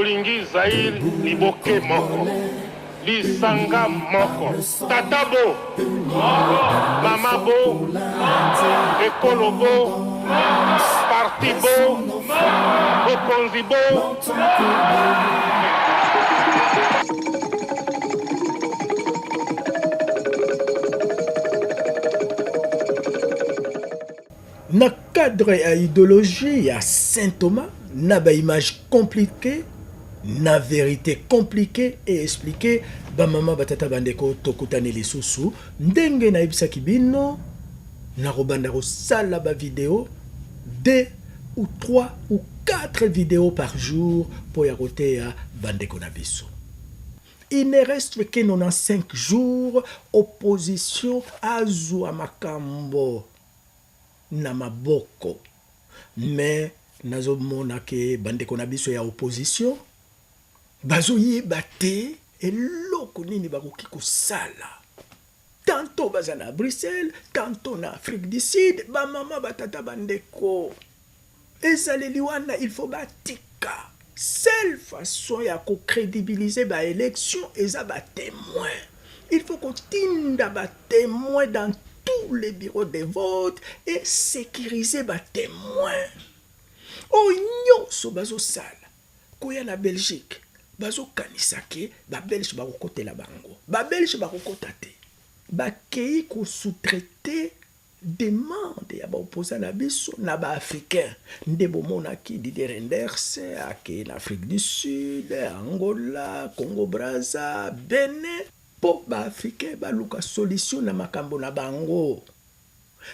tolingi Zaïre liboke moko lisanga moko tatabo mamabo ekolobo partibo bokonzibo. Na cadre ya idéologie ya Saint Thomas, na ba image compliquée, na vérité compliquée et expliquée, ba mama batata bandeko tokutane lisusu, ndenge na ibisaki bino, na robanda sala ba vidéo, 2 ou 3 ou 4 vidéos par jour pour ya côté ya bandeko na biso. Il ne reste que 95 jours, opposition azwa makambo na maboko. Mais nazomona ke bandeko na biso ya opposition bazoyeba te eloko nini bakoki kosala. Tantôt baza na Bruxelles, tantôt na Afrique du Sud, ba mama batata bandeko. Ezaleli wana il faut batika. Seule façon ya ko crédibiliser ba élection eza ba témoin. Il faut qu'on tinda ba témoin dans tous les bureaux de vote et sécuriser ba témoins. Oh nyonso bazo sala. Koya na Belgique, bazo kanisake, ba Belge ba kokotela bango. Ba Belge ba kokota te. Ba kei ko sous-traiter demande ya ba opposant na biso na ba africain. Ndebo monaki Didier Reynders ake en Afrique du Sud, Angola, Congo Brazza, Benin. Po ba africain ba luka solution na makambo na bango.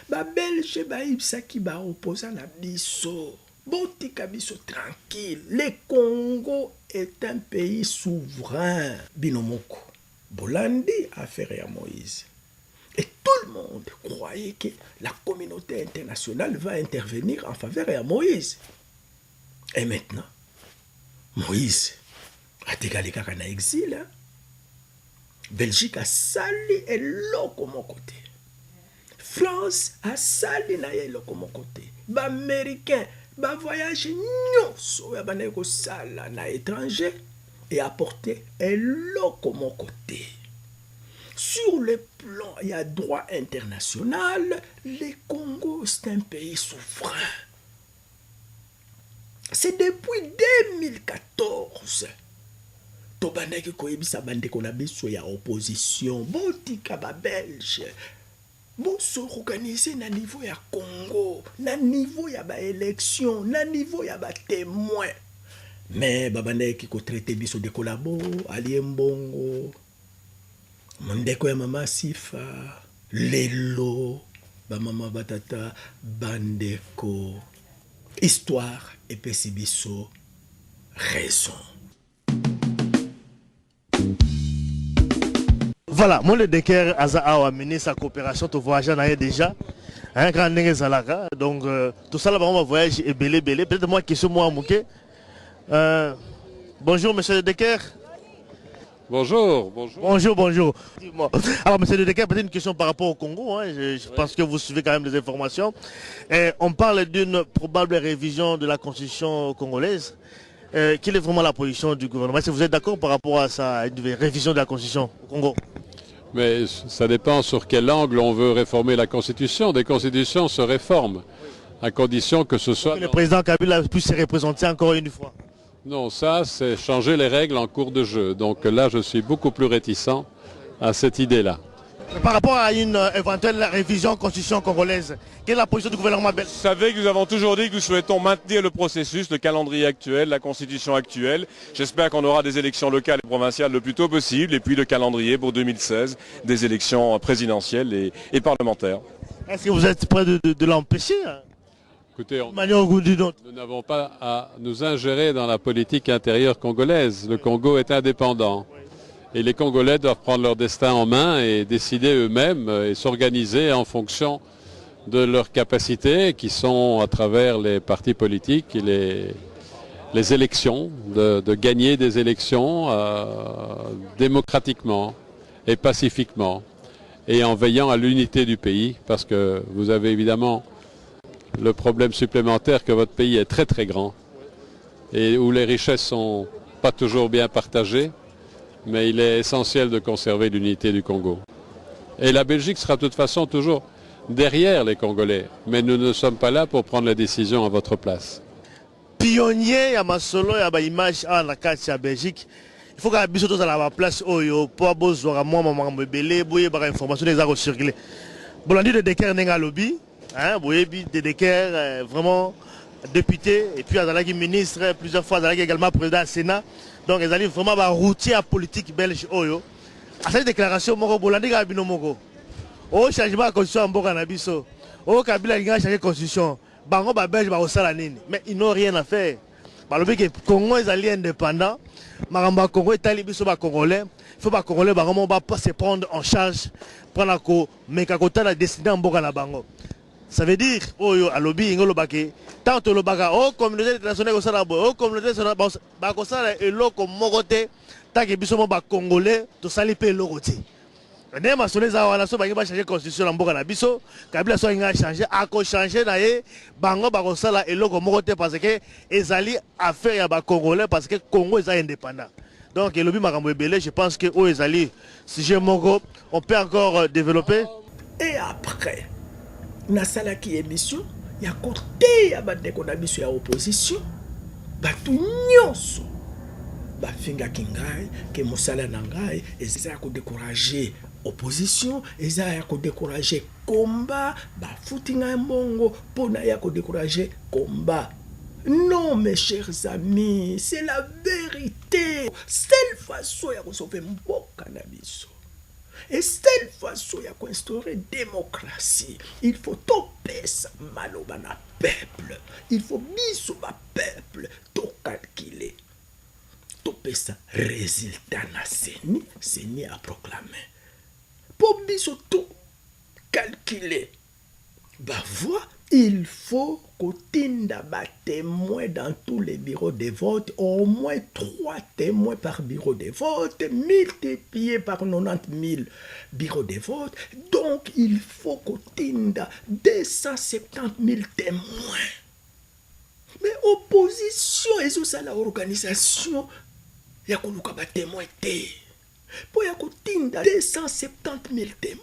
Ba Belge ba ibsaki ba opposant na biso. Botika biso tranquille. Le Congo est un pays souverain. Binomoko. Bolandi affaire ya Moïse. Et tout le monde croyait que la communauté internationale va intervenir en faveur de Moïse. Et maintenant, Moïse a dégalé en exil. Hein? Belgique a sali et l'autre mon côté. France a sali et l'autre mon côté. Ba Américain, ba voyage nyonso ya bana ko sala na étranger et apporter et l'autre mon côté. Sur le plan, il y a droit international, le Congo c'est un pays souverain. C'est depuis 2014. Tobandaki koyebisa bandeko na biso ya opposition, botika ba Belge. Boso organiser na niveau ya Congo, na niveau ya ba élection, na niveau ya ba témoin. Mais babandeki ko traiter biso de collabo, ali mbongo. Mondeko ya mama Sifa, lelo, ba mama batata, bandeko. Histoire et pesibiso, raison. Voilà, moi le Decker a amené sa coopération au voyage en déjà. Un grand Zalaka. Donc tout ça là, on va voyager et belé. Peut-être moi qui suis moi à Mouké. Bonjour monsieur le Decker. Bonjour. Alors, monsieur Le Decker, peut-être une question par rapport au Congo. Hein. Je pense que vous suivez quand même les informations. Et on parle d'une probable révision de la constitution congolaise. Quelle est vraiment la position du gouvernement? Est-ce que vous êtes d'accord par rapport à ça, une révision de la constitution au Congo? Mais ça dépend sur quel angle on veut réformer la constitution. Des constitutions se réforment, à condition que ce soit... Que le président Kabila puisse se représenter encore une fois. Non, ça, c'est changer les règles en cours de jeu. Donc là, je suis beaucoup plus réticent à cette idée-là. Par rapport à une éventuelle révision de la constitution congolaise, quelle est la position du gouvernement belge? Vous savez que nous avons toujours dit que nous souhaitons maintenir le processus, le calendrier actuel, la constitution actuelle. J'espère qu'on aura des élections locales et provinciales le plus tôt possible, et puis le calendrier pour 2016, des élections présidentielles et parlementaires. Est-ce que vous êtes prêt de l'empêcher? Écoutez, nous n'avons pas à nous ingérer dans la politique intérieure congolaise. Le Congo est indépendant. Et les Congolais doivent prendre leur destin en main et décider eux-mêmes et s'organiser en fonction de leurs capacités qui sont à travers les partis politiques et les élections, de gagner des élections démocratiquement et pacifiquement et en veillant à l'unité du pays parce que vous avez évidemment le problème supplémentaire que votre pays est très très grand et où les richesses sont pas toujours bien partagé, mais il est essentiel de conserver l'unité du Congo. Et la Belgique sera de toute façon toujours derrière les Congolais, mais nous ne sommes pas là pour prendre la décision à votre place. Pionnier ya masolo ya ba image à la carte ya Belgique. Il faut que biso tous à la place oyo pour bozwa moi maman belé boye ba information des arts circuler. Bolandi de Decker nenga lobby, hein, boye bi de Decker vraiment député et puis azalaki ministre plusieurs fois azalaki également président du Sénat. Donc ils allaient vraiment ba routier à politique belge oyo. À cette déclaration moko bolandi ka bino moko. Oh changement de constitution en mboka na biso. Oh Kabila il a changé constitution. Bango ba belge ba osala nini. Mais ils n'ont rien à faire. Balobi que Congo est allié indépendant. Maramba Congo est allié biso ba congolais. Il faut ba congolais bango ba pas se prendre en charge prendre ko mekakota la destinée en mboka na bango. Ça veut dire oyo alobi ngolo bake tant to lobaka oh communauté internationale ko sala bo oh communauté internationale ba ko sala eloko moko te tant que biso ba congolais to sali pe eloko te. Ne masole za wana so bangi ba changer constitution na mboka na biso Kabila so inga changer ako changer na ye bango ba ko sala eloko moko te parce que ezali affaire ya ba congolais parce que Congo est indépendant. Donc elobi makambo ebele je pense que o ezali sujet moko on peut encore développer. Et après na sala ki émission ya côté ya bandeko na biso ya opposition batu nyonso bafingaki ngai ke mosala na ngai eza ya kodécourager opposition eza ya kodécourager combat bafuti ngai mbongo mpona ya kodécourager combat. Non mes chers amis, c'est la vérité. Seule façon ya sauver mboka na biso et seule façon ya instaurer démocratie, il faut topper sa maloba na peuple, il faut biso ba peuple to calculer topper sa résultat na seni a proclamé pour biso tout calculer ba voix. Il faut qu'autinda ba témoins dans tous les bureaux de vote, au moins 3 témoins par bureau de vote, multipliés par 90 000 bureaux de vote. Donc il faut qu'autinda 270 000 témoins. Mais opposition et ça la organisation, il y a qu'on nous a témoins. Pour y a qu'autinda 270 000 témoins.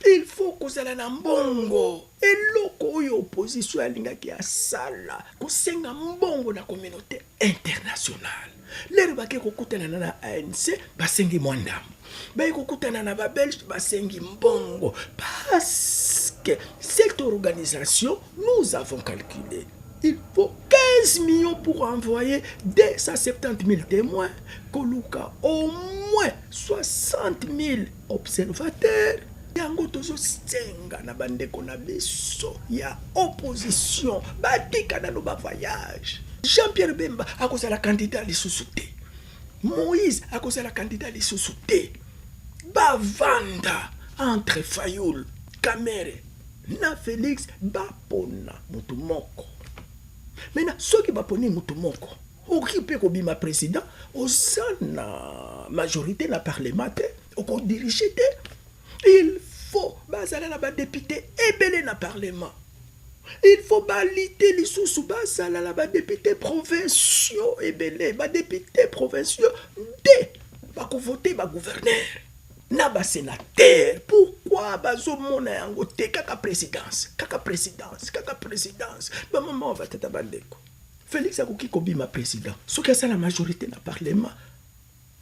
Il faut que ça na mbongo et loko yo opposition alingaki ya sala ko senga mbongo na communauté internationale. Lero bake ko kutana na ANC basengi mwandam. Ba ko kutana na ba Belge basengi mbongo parce que cette organisation nous avons calculé. Il faut 15 millions pour envoyer 270 000 témoins, Koluka au moins 60 000 observateurs. Yango tozo senga na bandeko na biso ya opposition batika na loba voyage. Jean-Pierre Bemba akosa la candidat lisusu te. Moïse akosa la candidat lisusu te. Bavanda entre Fayoul, Kamere na Félix bapona mutu moko. Maintenant soki baponi mutu moko occupé ko bima président osana majorité na parlementaire oko diriger te. Il faut bazala na ba député ebele na parlement. Il faut baliter les sous bazala na ba député provinciaux ebele ba député provinciaux de ba ko voter ba gouverneur na ba sénateur. Pourquoi bazo mona yango te kaka présidence ba maman va tata bandeko Félix akoki ko bima président soki asa la majorité na parlement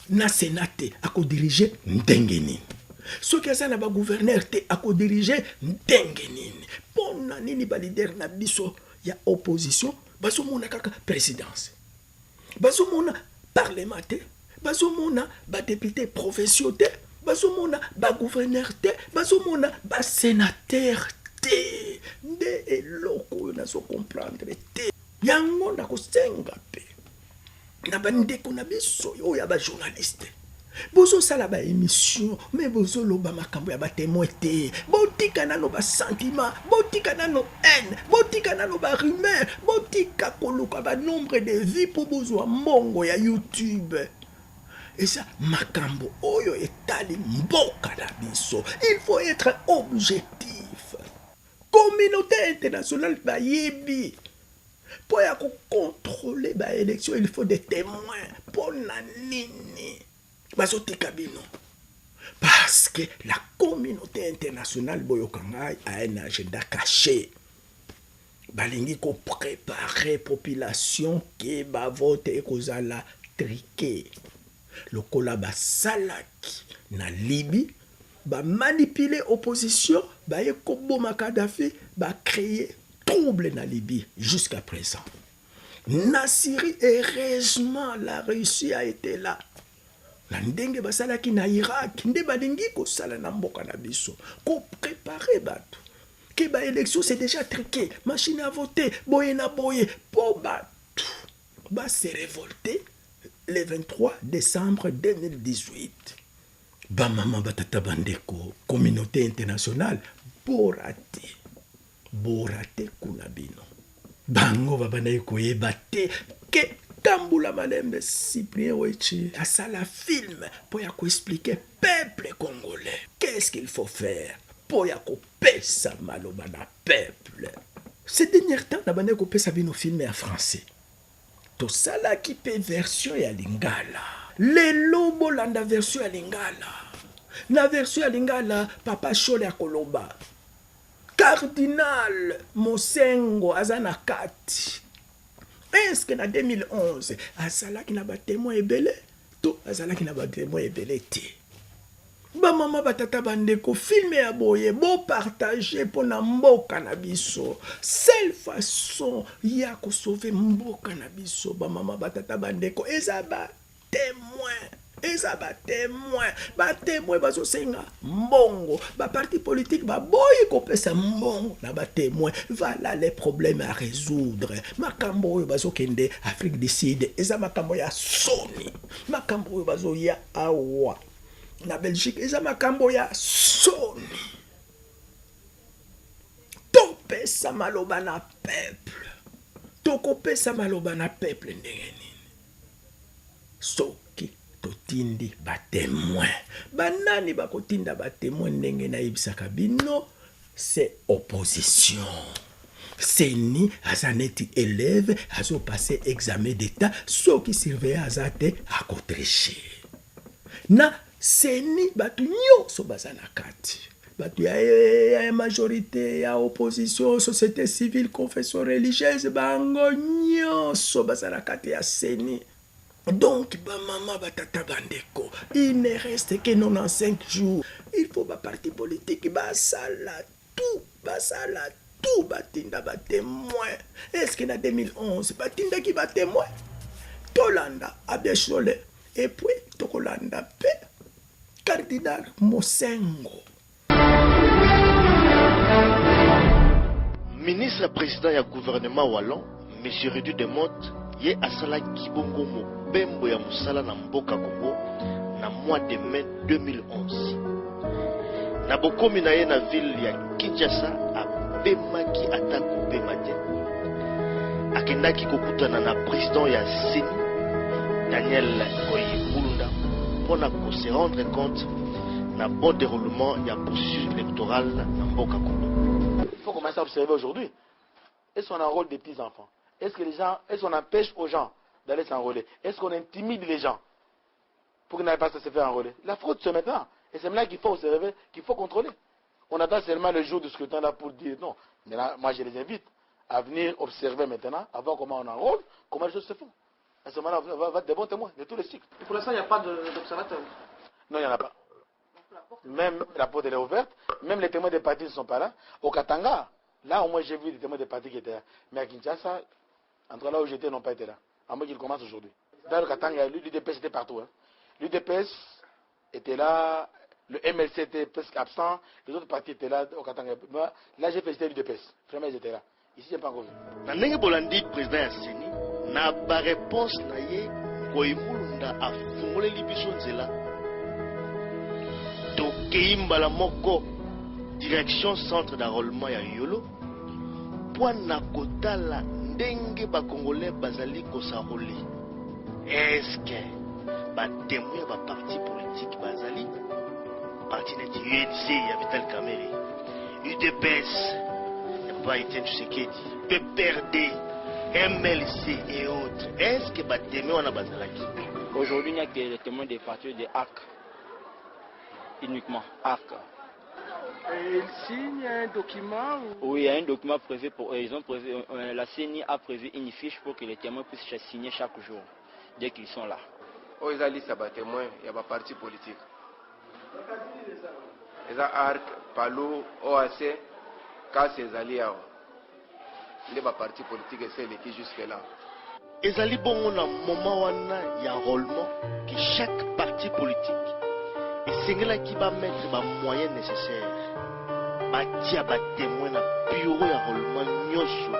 na sénateur ako diriger ndenge nini. Ce qui est na gouverneur te a co-dirigé ndenge nini pona nini ba leader na biso ya opposition bazo mona kaka présidence bazo mona parlementaire bazo mona ba député provinciaux te bazo mona ba gouverneur te bazo mona ba sénateur te nde eloko na so comprendre te yango na ko senga pe na bandeko na biso yo ya ba journaliste. Bozo sala ba émission mais bozo loba makambo ya ba témoin te botika na no ba sentiment botika na no haine botika na no ba rumeur botika koluka ba nombre de vies pour bozo mbongo ya YouTube et ça makambo oyo etali mboka na biso. Il faut être objectif. Communauté internationale ba yebi pour contrôler ba élection il faut des témoins pona nini bazotika bino? Parce que la communauté internationale boyokanga a un agenda caché. Balingi ko préparer population qui ba voter kozala triqué. Lokola ba salaki na Libye, ba manipuler opposition, ba ekoboma Kadhafi, ba créer trouble na Libye jusqu'à présent. Na Syrie, heureusement la Russie a été là. Na ndenge basalaki na Irak, nde balingi ko sala na mboka na biso, ko préparer bato. Que ba élection c'est déjà triqué, machine à voter, boye na boye, po bato. Ba se révolter le 23 décembre 2018. Ba maman batata bandeko, communauté internationale, borate kuna bino. Bango babanaye koyeba te ke Tambula Malembe Cyprien Oechi asala film pour ya ko expliquer peuple congolais qu'est-ce qu'il faut faire pour ya ko pesa maloba na peuple. Ces derniers temps na bande ko pesa bino film en français. To sala ki pe version ya lingala. Lelo bolanda version ya lingala. Na version ya lingala papa Chole akoloba. Cardinal Mosengo azana kati. Est-ce que en 2011, azalaki na ba témoin ebele to azalaki na ba témoin ebele te. Ba mama batata bandeko filmer ya boye bo partager pour na mboka na biso. Seule façon ya ko sauver mboka na biso ba mama batata bandeko ezaba témoin. Eza ba témoin bazo senga mbongo ba parti politique ba boy ko pesa mbongo na ba témoin. Voilà les problèmes à résoudre. Makambo oyo bazo kende Afrique du Sud eza makambo ya soni. Makambo oyo bazo ya awa na Belgique eza makambo ya soni. To pesa maloba na peuple. To ko pesa maloba na peuple ndenge nini. Soki totindi ba témoin. Banani ba kotinda ba témoin ndenge na ibisaka bino, c'est opposition. C'est ni azaneti élève azo passer examen d'état so qui surveille azate à contrecher. Na c'est ni batu nyonso bazana kati. Batu ya majorité ya opposition, société civile, confession religieuse bango nyonso bazana kati ya seni. Donc, ba maman batata bandeko, il ne reste que 95 jours. Il faut ba parti politique, ba sala tout, batinda ba témoin. Est-ce que en 2011, batinda ki ba témoin? Tolanda Abeshole, et puis Tokolanda P. Cardinal Mosengo. Ministre président du gouvernement wallon, M. Rédu Demotte, ye asala kibongo mobembo ya musala na mboka Congo na mois de mai 2011. Na bokomi na ye na ville ya Kinshasa abemaki atako bemate. Akendaki kokutana na président ya CENI Daniel Koyi-Mulunda pour se rendre compte na bon déroulement ya processus électoral na mboka Congo. Il faut commencer à observer aujourd'hui. Est-ce qu'on a un rôle des petits enfants? Est-ce qu'on empêche aux gens d'aller s'enrôler? Est-ce qu'on intimide les gens pour qu'ils n'aillent pas se faire enrôler? La fraude se met là. Et c'est là qu'il faut observer, qu'il faut contrôler. On attend seulement le jour du scrutin là pour dire non. Mais là, moi je les invite à venir observer maintenant, à voir comment on enrôle, comment les choses se font. À ce moment-là, on va être des bons témoins de tous les cycles. Et pour l'instant, il n'y a pas d'observateur? Non, il n'y en a pas. Même la porte elle est ouverte, même les témoins des partis ne sont pas là. Au Katanga, là au moins j'ai vu des témoins des partis qui étaient là. Mais à Kinshasa, entre là où j'étais, ils n'ont pas été là. À moins qu'ils commencent aujourd'hui. Dans le Katanga, l'UDPS était partout. Hein. L'UDPS était là, le MLC était presque absent, les autres partis étaient là au Katanga. Moi, là j'ai félicité l'UDPS. Vraiment, ils étaient là. Ici, je n'ai pas encore vu. Na ndenge bolandi président ya CENI, na ba réponse na ye Koyi-Mulunda afungoleli biso nzela. Tokeyimbala moko direction centre d'enrôlement ya Yolo po na kotala ndenge ba congolais bazali kosaroli. Est-ce que ba témoin ba parti politique bazali parti net UNC ya Vital Kamerhe, UDPS pas Etienne Tshisekedi, PPRD, MLC et autres. Est-ce que ba témoin wana bazalaki? Aujourd'hui, il n'y a que les témoins des partis de ARC. Uniquement ARC. Et ils signent un document ou... Oui, il y a un document prévu la CENI a prévu une fiche pour que les témoins puissent signer chaque jour, dès qu'ils sont là. Ils ont liste des témoins, il y a des partis politiques. Ils ont ARC, PALO, OAC, CAS et Zalia. Les partis politiques et c'est qui jusque-là. Ezali bon on a moment wana ya enrôlement que chaque parti politique et qui va mettre les moyens nécessaires. Batia ba témoin na bureau ya enrôlement nyoso.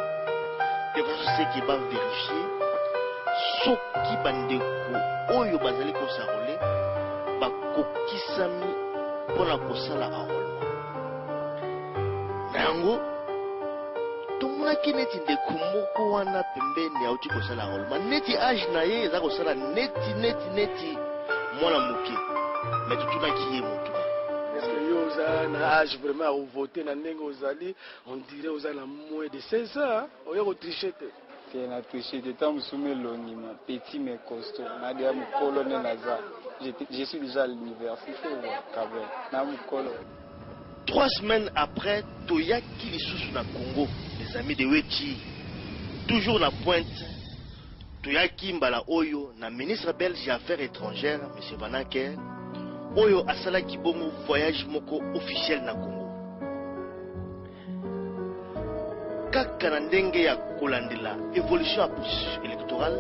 De façon qui va vérifier soki bandeko oyo bazali ko s'enrôler ba kokisami pour la kosala enrôlement. Nango qui neti de kumoko wana pembeni auti kosala enrôlement neti âge na ye eza kosala neti mwana moke mais tutuna ki ye motu. Est-ce que yo oza na âge vraiment à voter na ndenge ozali on dirait oza na moins de 16 ans oya ko tricher te te na tricher te tant musume lonima petit mais costaud na dia mukolo ne naza je suis déjà à l'université au Cap na mukolo. 3 semaines après toyaki lisusu na Congo. Les amis de Wechi, toujours la pointe, Toyaki Mbala Oyo, na ministre belge des Affaires étrangères, M. Vanake, Oyo Asala Kibomo voyage moko officiel na Congo. Kaka na ndenge ya kolandela évolution à processus électoral,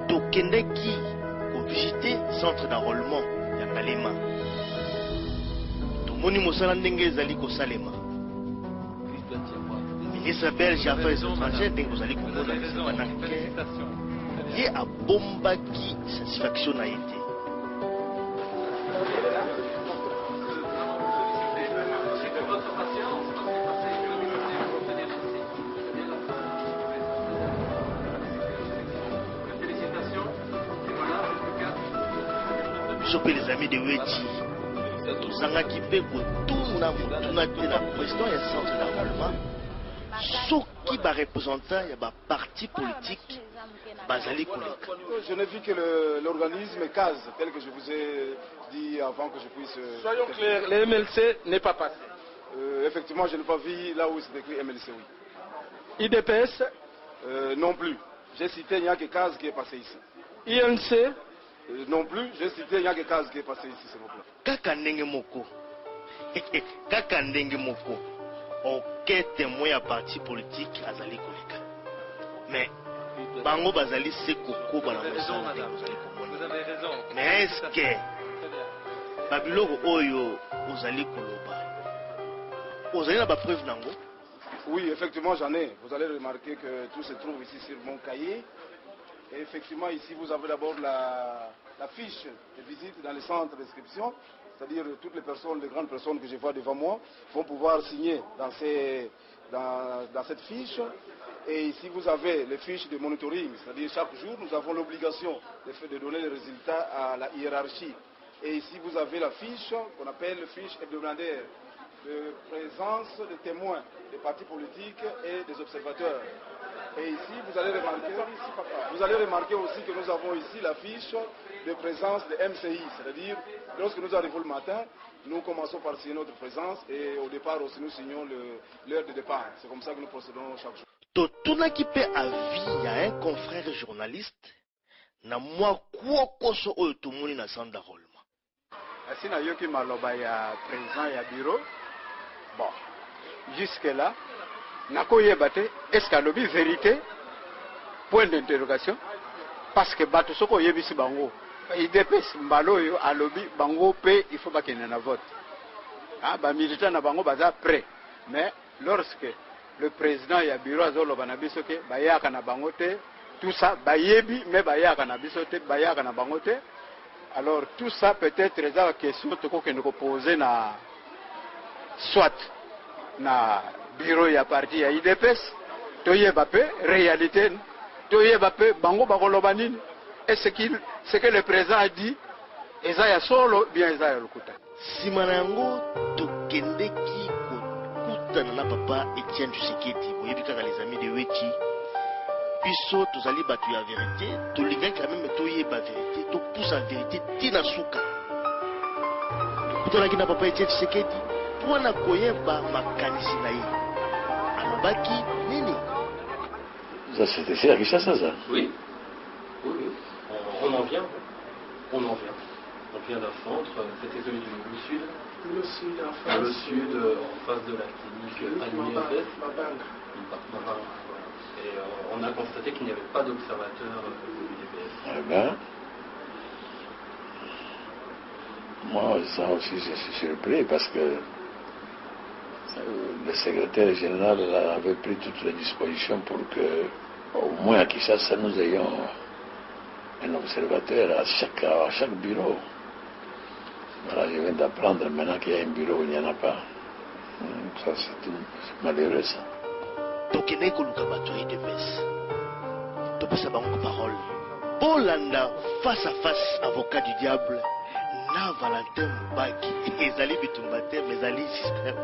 Tokendeki ko visiter centre d'enrôlement ya Kalema. Tomoni mosala ndenge ezali ko salema. Ministre belge des Affaires étrangères, dès que vous allez comprendre il y a bomba qui satisfaction a été. Chopez les amis de Wechi. Tous en équipés pour tout la président et centre d'enrôlement. Ce qui va représenter il y a parti politique Bazali Koleka. Je n'ai vu que l'organisme CAS, tel que je vous ai dit avant que je puisse... Soyons clairs, le MLC n'est pas passé. Effectivement, je n'ai pas vu là où c'est écrit MLC, oui. IDPS non plus. J'ai cité, il n'y a que CAS qui est passé ici. INC non plus. J'ai cité, il n'y a que CAS qui est passé ici, s'il vous plaît. Kakandenge Moko. Kakandenge Moko. Aucun témoin à parti politique Azali Koleka. Mais Bango Bazali c'est Koko Balamosana. Vous avez raison. Mais est-ce que Babyloro Oyo Ozali Koloba Ozali n'a pas preuve Nango? Oui, effectivement j'en ai. Vous allez remarquer que tout se trouve ici sur mon cahier. Et effectivement ici vous avez d'abord la fiche de visite dans le centre d'inscription. C'est-à-dire toutes les personnes, les grandes personnes que je vois devant moi vont pouvoir signer dans cette fiche. Et ici vous avez les fiches de monitoring, c'est-à-dire chaque jour nous avons l'obligation de donner les résultats à la hiérarchie. Et ici vous avez la fiche qu'on appelle la fiche hebdomadaire de présence des témoins des partis politiques et des observateurs. Et ici vous allez remarquer aussi que nous avons ici la fiche de présence de MCI, c'est-à-dire lorsque nous arrivons le matin, nous commençons par signer notre présence et au départ aussi nous signons l'heure de départ. C'est comme ça que nous procédons chaque jour. Tout qui peut avis, il y a un confrère journaliste, na moi quoi koso oyo tumuni na centre d'enrôlement. Asi na yoki maloba ya président ya bureau. Bon, jusque là, nakoyeba te est-ce qu'alobi vérité? Point d'interrogation. Parce que bato soko yebisi bango. IDPS mbalo yo alobi bango pe il faut bakene na vote. Ah ba militant na bango baza prêt. Mais lorsque le président ya bureau azoloba na biso ke bayaka na bango te, tout ça bayebi mais bayaka na biso te, bayaka na bango te. Alors tout ça peut-être la question que nous poser na soit na bureau ya parti ya IDPS toyeba pe réalité toyeba pe bango bakoloba nini. Est-ce que le président a dit ezaya solo bien ezaya lokuta. Simanango tokendeki kutana na papa Etienne Tshisekedi boyebi kaka les amis de Wechi biso tozali batu ya vérité, tolinga quand même toyeba vérité, to pousse la vérité tina suka. Kutana kina papa Etienne Tshisekedi, pona koyeba makanisi na ye. Alobaki nini? Ça c'était c'est à Kinshasa ça. Oui. Oui, oui. On en vient. On en vient. On vient d'un centre, c'était celui du sud. Le sud, en face. Dans le sud, en face de la clinique Annie-F. Et on a constaté qu'il n'y avait pas d'observateur de l'UDPS. Eh bien, moi ça aussi je suis surpris parce que le secrétaire général avait pris toutes les dispositions pour que, au moins à Kinshasa, nous ayons un observateur à chaque bureau. Voilà, je viens d'apprendre maintenant qu'il y a un bureau où il n'y en a pas. Ça, c'est malheureux, ça. Donc, il y a de messe. Donc, ça va parole. Polanda, face à face, avocat du diable. Na Valentin Mbaki. Ezali Bitumbate, mais Ali système.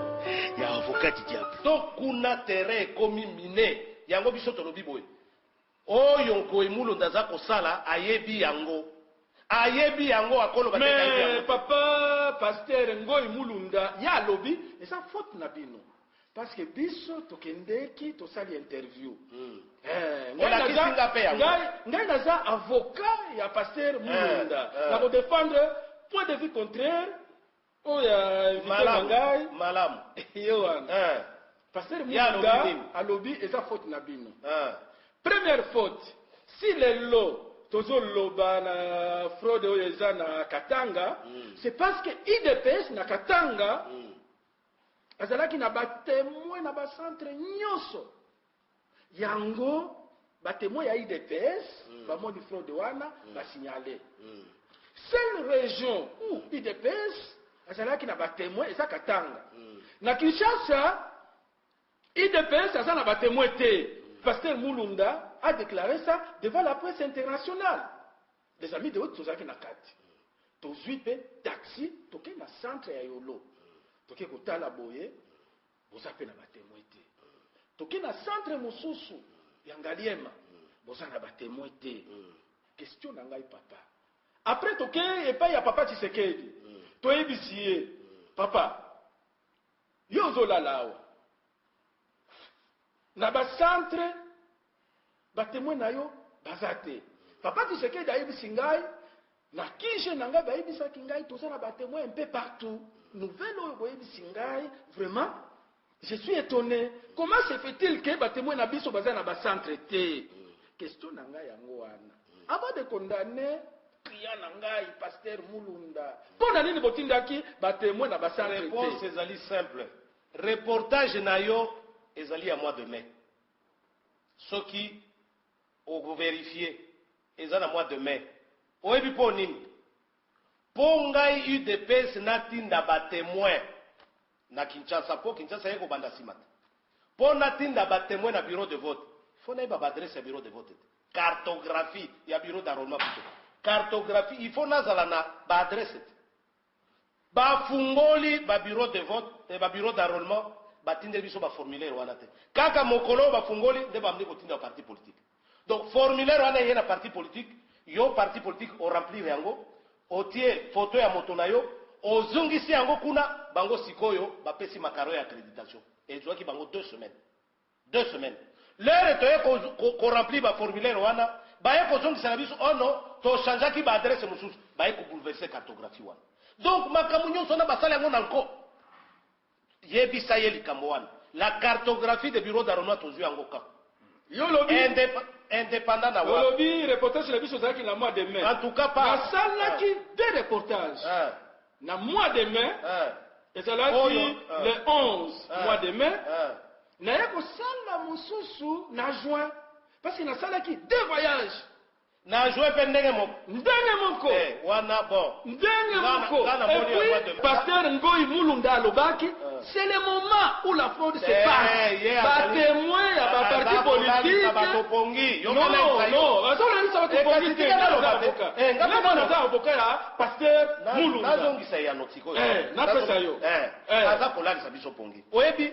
Il y a avocat du diable. Donc, kuna terrain comme miné. Yango biso tolobi boy. Oh, yonko emulo ndaza kosala, ayebi yango. Ayebi yango akolo bateka yango. Mais papa, pasteur Ngoy Mulunda, ya lobby, et ça faute na bino. Parce que biso tokendeki to sali interview. Ngai naza avocat ya pasteur Mulunda. Na ko défendre point de vue contraire. Oh ya Ngai malam. Yohan. Pasteur Mulunda a lobby et ça faute na bino. Première faute, si les lots tozo loba na fraude oyeza na Katanga, c'est parce que IDPS na Katanga azalaki na ba témoin na ba centre nyonso. Yango ba témoin ya IDPS ba moni fraude wana ba signaler. Seule région où IDPS azalaki na ba témoin eza Katanga. Na Kinshasa IDPS azana ba témoin te. Pasteur Mulunda a déclaré ça devant la presse internationale. Les amis de Haute-Tozaki Nakati. Tozuipe, taxi, toke na centre ya Yolo. Toke kotala boye, bozape na batemoite. Toke na centre Mosusu, Yangaliema, bozana batemoite. Question na ngai papa. Après toke epa ya papa Tshisekedi. Toyebisiye, papa, yozola lawa. Na ba centre ba témoin na yo bazate papa Tshisekedi ayebisi ngai na kije na ngai bayebisaki ngai toza na ba témoin un peu partout nouvelle oyo boyebisi ngai vraiment je suis étonné comment se fait-il que ba témoin na biso baza na ba centre te question na ngai yango wana avant de condamner client na ngai pasteur Mulunda pona nini botindaki ba témoin na ba centre te réponse ezali simple reportage na yo ezali à mois de mai. Ce qui au vérifié ezali à mois de mai. Oyebi po nini? Po ngai UDPS natinda ba témoin na Kinshasa po Kinshasa yeko banda simata. Po natinda ba témoin na bureau de vote. Faut na ba adresse ya bureau de vote. Cartographie ya bureau d'enrôlement. Cartographie il faut nazala na ba adresse. Ba fungoli ba bureau de vote et ba bureau d'enrôlement. Batinde biso ba formulaire wana te kaka mokolo ba fungoli nde ba mne kotinda parti politique donc formulaire wana yena parti politique yo parti politique o remplir yango otie photo ya moto na yo ozungisi yango kuna bango sikoyo ba pesi makaro ya accréditation et zwaki bango 2 semaines l'heure to ko remplir ba formulaire wana ba ye ko zungisa na biso ono to changer ki ba adresse mususu ba ye ko bouleverser cartographie wana donc makamunyo sona basala yango nanko yebisa ye likambo wana la cartographie des bureaux d'enrôlement tozu yango ka yo lobi indépendant na wa lobi reportage la biso zaki na mois de mai en tout cas pas na salaki deux reportages na mois de mai ezalaki le 11 mois de mai na yako sala mususu na juin parce que na salaki deux voyages na joué pe ndenge moko wana bon ndenge moko et puis pasteur Ngoy Mulunda alobaki c'est le moment où la fraude se passe ba témoin ya ba parti politique ba topongi non ça on ça va topongi te ngapa avocat ya pasteur Mulunda nazongisa ya notiko na pesa yo aza kolangisa biso pongi oyebi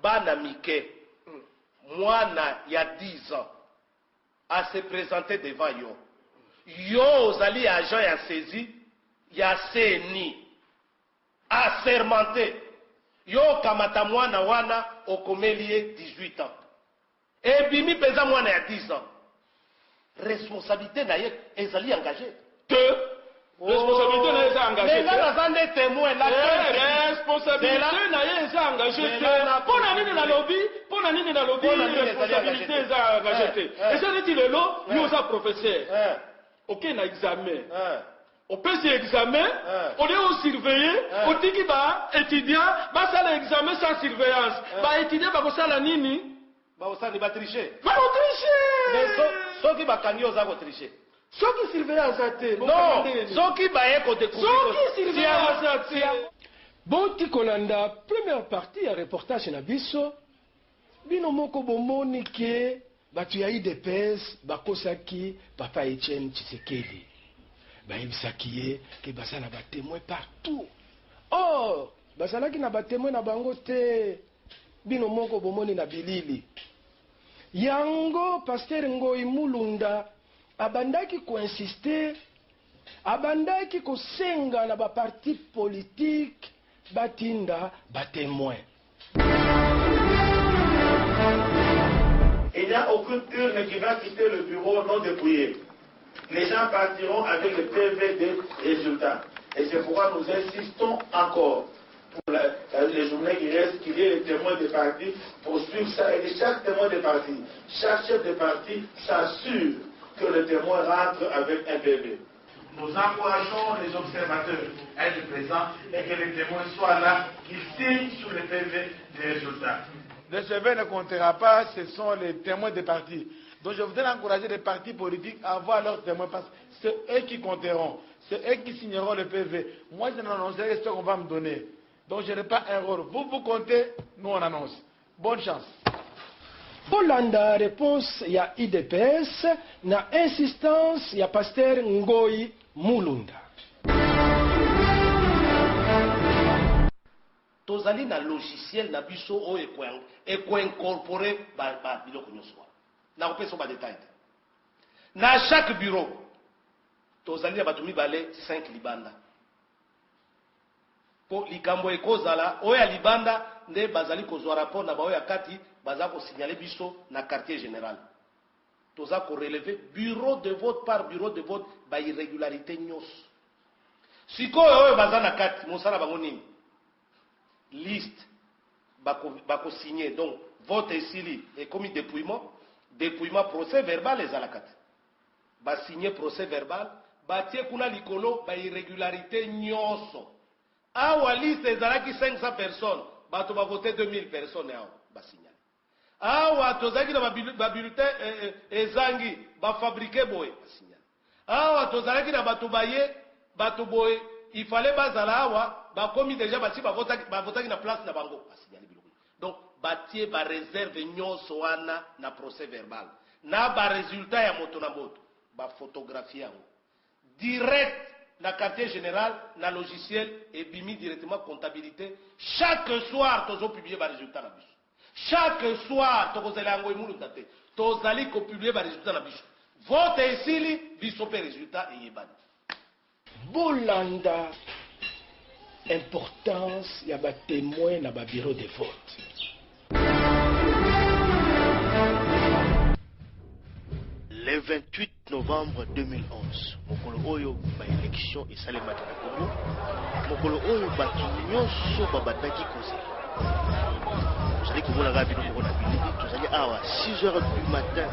bana mike mwana ya 10 ans à se présenter devant yo. Yo ozali agent ya saisi ya CENI assermenté. Yo kamata mwana wana okomelie 18 ans. Et bimi pesa mwana ya 10 ans. Responsabilité na ye ezali engagé. Responsabilité na ye engagé. Mais là on est témoin là. Responsabilité na ye engagé. Pona nini na lobby, pona nini na lobby, responsabilité eza engagé. Et ça dit le lot, nous ça professeur. OK na examen. On peut examen, on est au surveiller, on dit qu'il va étudiant, va faire l'examen sans surveillance. Va étudier, va faire la nini. Va tricher. Va tricher. Mais ceux qui va gagner aux agos tricher. Ceux qui surveillent à terre. Non, ceux qui va écouter. Ceux qui surveillent à terre. Bon, Tikolanda, première partie, un reportage na biso. Bino moko bomoni ke batu ya IDPS bakosaki Papa Etienne Tshisekedi. Bayebisaki ye ke basala ba témoin partout. Or, basalaki na ba témoin na bango te. Bino moko bomoni na bilili. Yango Pasteur Ngoi Mulunda abandaki insister, abandaki kosenga na ba parti politique batinda ba témoin. Il n'y a aucune urne qui va quitter le bureau non dépouillée. Les gens partiront avec le PV des résultats. Et c'est pourquoi nous insistons encore pour les journées qui restent, qu'il y ait les témoins des partis pour suivre ça. Et que chaque témoin des partis, chaque chef de parti s'assure que le témoin rentre avec un PV. Nous encourageons les observateurs à être présents et que les témoins soient là, qu'ils signent sur le PV des résultats. Le PV ne comptera pas, ce sont les témoins des partis. Donc je voudrais encourager les partis politiques à avoir leurs témoins parce que c'est eux qui compteront, c'est eux qui signeront le PV. Moi je n'annoncerai ce qu'on va me donner. Donc je n'ai pas un rôle. Vous comptez, nous on annonce. Bonne chance. Polanda réponse ya IDPS na insistance ya Pasteur Ngoi Mulunda. Tozali na logiciel na biso o incorporer ba biloko nyonso. Na kopesa ba détail. Na chaque bureau tozali na batumi balé 5 libanda. Po likambo ekozala o ya libanda nde bazali kozwa rapport na ba o ya kati baza ko signaler biso na quartier général. Toza ko relever bureau de vote par bureau de vote ba irrégularité nyos. Sikoyo oyo baza na kati mosala bango nini? Liste bako signer donc vote esili et commis dépouillement procès verbal les alakat ba signer procès verbal ba tie kuna likolo ba irrégularité nyonso awa liste ezalaki 500 personnes bato ba voter 2000 personnes awa ba signer awa tozaki na ba bulletin ezangi ba fabriquer boy ba signer awa tozalaki na bato baye bato boy il fallait bazala awa ba komi déjà bati ba votaki na place na bango ba signaler biloko. Donc batie ba réserve nyonso wana na procès verbal na ba résultat ya moto na moto ba photographie yango direct na quartier général na logiciel et bimi directement comptabilité. Chaque soir tozo publier ba résultat na biso. Chaque soir tokozela yango imulunda te tozali ko publier ba résultat na biso. Vote esili biso pe résultat eyebani. Bolanda importance ya ba témoin na ba bureau de vote. Le 28 novembre 2011, mokolo oyo ba élection esalemaki na Congo, mokolo oyo bato nyonso babandaki kozela. Tozali komona kaka bino moko na bilili, tozali awa 6h du matin.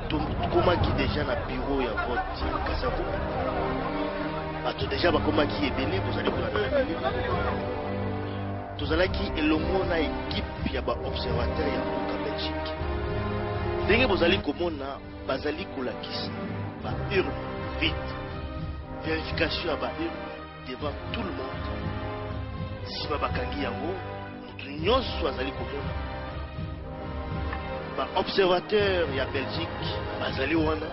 Tokomaki déjà na bureau ya vote ya Kasavo. Bato déjà bakomaki ebele, bozali kolanda na bilili. Tozalaki elongo na équipe ya ba observateur ya mboka Belgique. Ndenge bozali komona bazali kolakisa ba urne vide. Vérification ya ba urne devant tout le monde. Si bakangi yango, mutu nyonso azali komona. Ba observateur ya Belgique bazali wana.